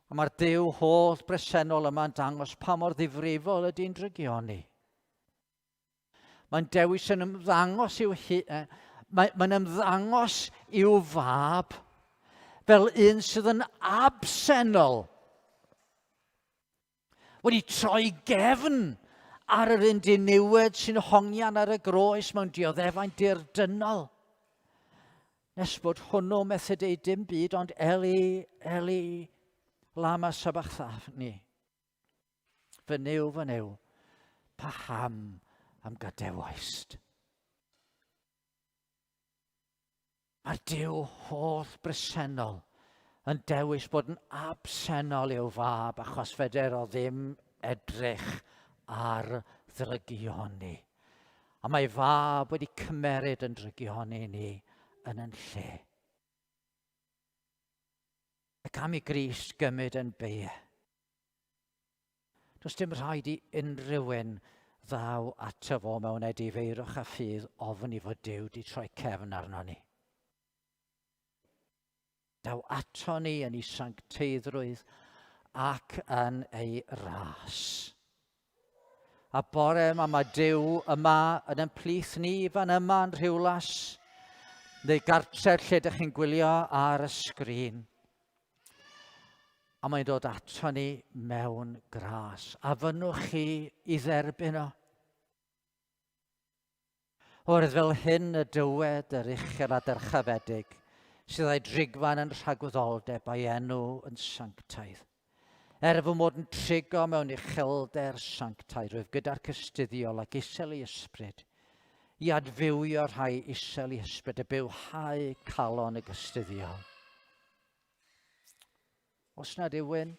A mae'r Duw holl bresennol yma'n dangos pa mor ddifrifol ydy'n drygioni. Mae'n dewis yn ymddangos mae'n ymddangos i'w fab fel un sydd yn absennol. Wedi troi gefn ar yr un diniwed sy'n hongian ar y groes mewn dioddefaint dirdynol. Nes bod hwnnw methu deud dim byd, ond Eli, Eli, lama sabachthani. Fy nyw, paham am gadewaist. Mae'r Duw holl bresennol yn dewis bod yn absennol i'w fab achos feder o ddim edrych ar ddrygioni. A mae fab wedi cymeryd yn drygioni ni yn lle. Ac am i Grist gymryd yn beie. Does dim rhaid i unrhyw un ddaw ato fo mewn edifeirwch a ffydd ofyn i fod Duw di troi cefn arno ni. daw ato ni yn ei sancteiddrwydd ac yn ei ras. A bore yma mae Duw yma yn ein plith ni fan yma yn Rhiwlas, neu gartref lle ydych chi'n gwylio ar y sgrin. A mae'n dod ato ni mewn gras. A fynwch chi i dderbyn o. Oherwydd fel hyn y dywed yr uchel a dyrchafedig, sydd a'i drigfan yn rhagwyddoldeb a'i enw yn sanctaidd. Fy mod yn trigo mewn uchelder sanctaidd, rwyf gyda'r cystuddiol ac isel ei ysbryd, i adfywio rhai isel ei ysbryd, y bywhau calon y cystuddiol. Os nad yw'n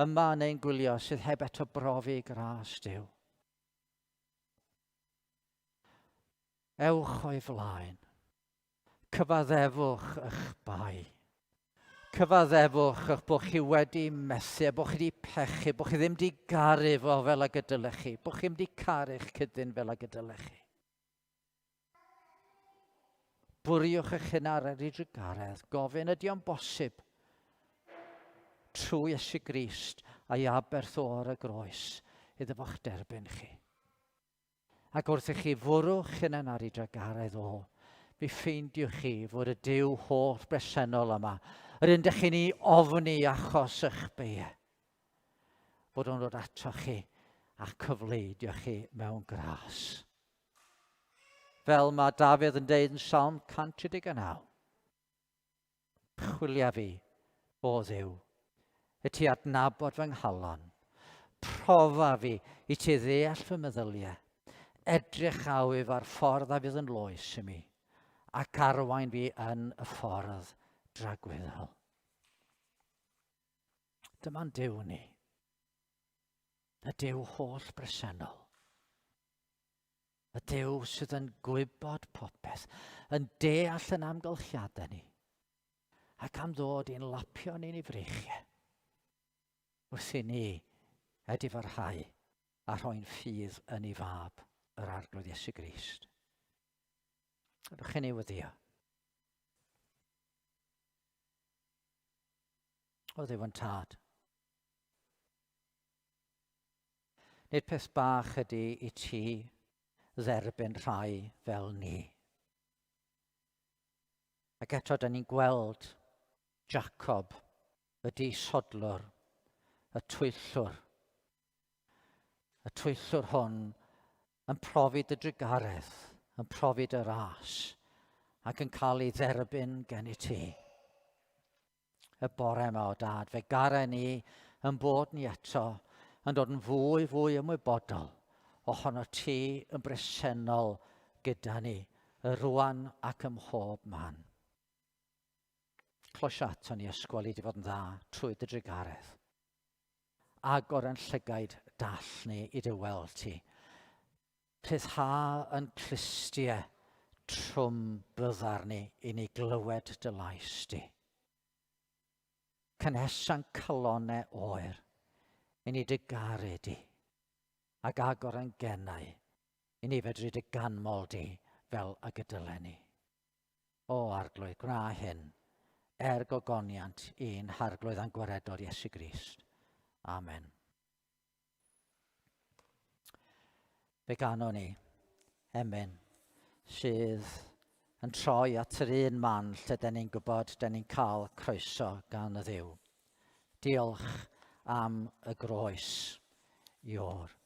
yma neu'n gwylio sydd heb eto brofi gras Duw, ewch o'i flaen, cyfaddefwch eich bai. Cyfaddefwch eich bod chi wedi methu, bod chi wedi pechu, bod chi ddim wedi garu fo fel y gydylech chi, bod chi ddim wedi caru'ch cydyn fel y gydylech chi. Bwriwch eich hyn ar yr drgaredd, gofyn ydy o'n bosib trwy Iesu Grist a'i aberth o'r y groes iddo fo'ch derbyn chi. Ac wrth i chi fwrwch hyn ar ei drgaredd o, mi ffeindiwch chi fod y Duw holl bresennol yma, yr un dych chi'n ei ofni achos eich beie, bod o'n dod ato chi a cyfleidio chi mewn gras. Fel mae Dafydd yn deud yn Psalm 139, chwilia fi, o Dduw, y ti adnabod fy nghalon, profa fi i ti ddeall fy meddyliau, edrych awif ar ffordd a fydd yn loes i mi, ac arwain fi yn y ffordd dragwyddol. Dyma'n Duw ni, y Duw holl bresennol, y Duw sydd yn gwybod popeth, yn deall yn amgylchiadau ni, ac am ddod i'n lapio ni'n ei freichiau, wrth i ni ydi farhau a rhoi'n ffydd yn ei fab, yr arglwydd Iesu Grist. Rydwch chi'n ei weddio. O Dduw yn tad. Nid peth bach ydy i ti dderbyn rhai fel ni. Ac eto, da ni'n gweld Jacob, y disodlwr, y twyllwr hwn yn profi dy drigaredd, yn profi dy ras, ac yn cael ei dderbyn gen i ti. Y bore yma o Dad, fe gara ni yn bod ni eto yn dod yn fwy ymwybodol ohono ti yn bresennol gyda ni, y rwan ac ym mhob man. Closio ato ni ysgol i di fod yn dda trwy dy drigaredd. Agor yn llygaid dall ni i dy weld ti. Rhyddha yn clustiau trwm byddar ni i ni glywed dy lais di. Cynesa'n calonau oer i ni dy garu di, ac agor yn gennau i ni fedru dy ganmol di fel y gydylen ni. O arglwydd, gwna hyn, gogoniant i'n harglwydd a'n gwaredol Iesu Grist. Amen. Fe ganon ni emyn sydd yn troi at yr un man lle da ni'n gwybod da ni'n cael croeso gan y Dduw. Diolch am y groes i'r.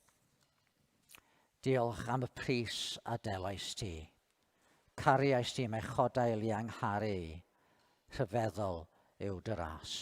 Diolch am y pris a delais ti. Cariais ti mae chodail i angharu, rhyfeddol yw dy ras.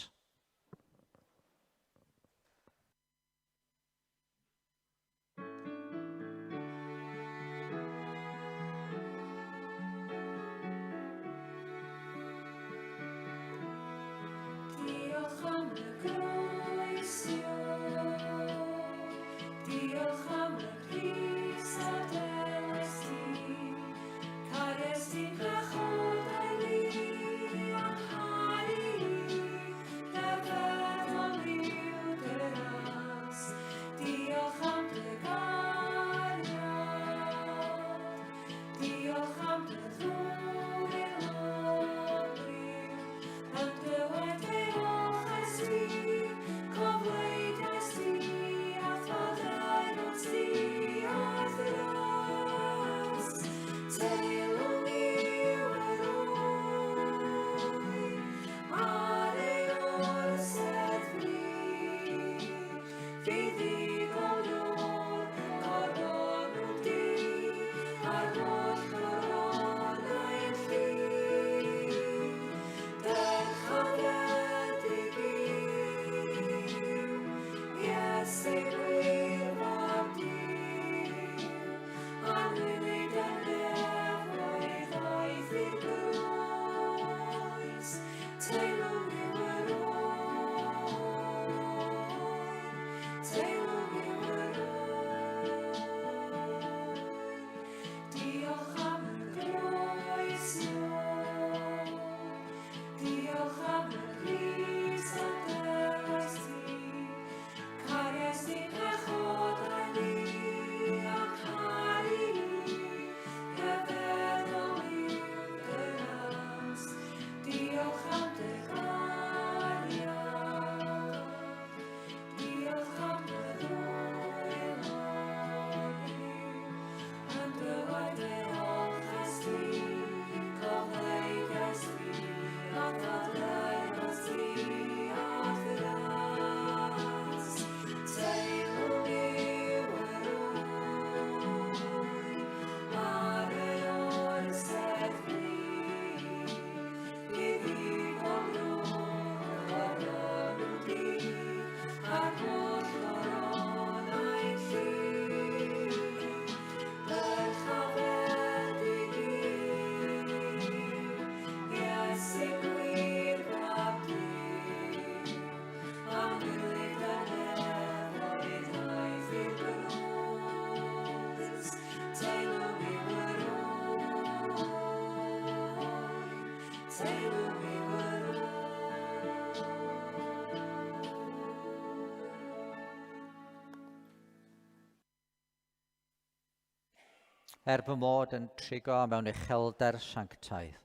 fy mod yn trigo mewn uchelder sianctaidd.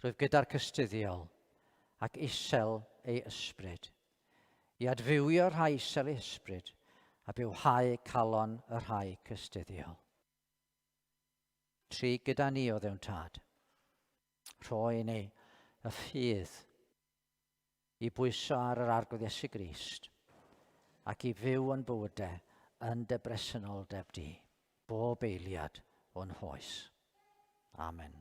Rwyf gyda'r cystuddiol ac isel ei ysbryd. I adfywio rhai isel ei ysbryd a bywhau calon y rhai cystuddiol. Tri gyda ni o ddewn tad. Rhoi ni y ffydd i bwyso ar yr arglwydd Iesu Grist ac i fyw yn bywydau yn dy bresenoldeb di, bob eiliad o'n hoes. Amen.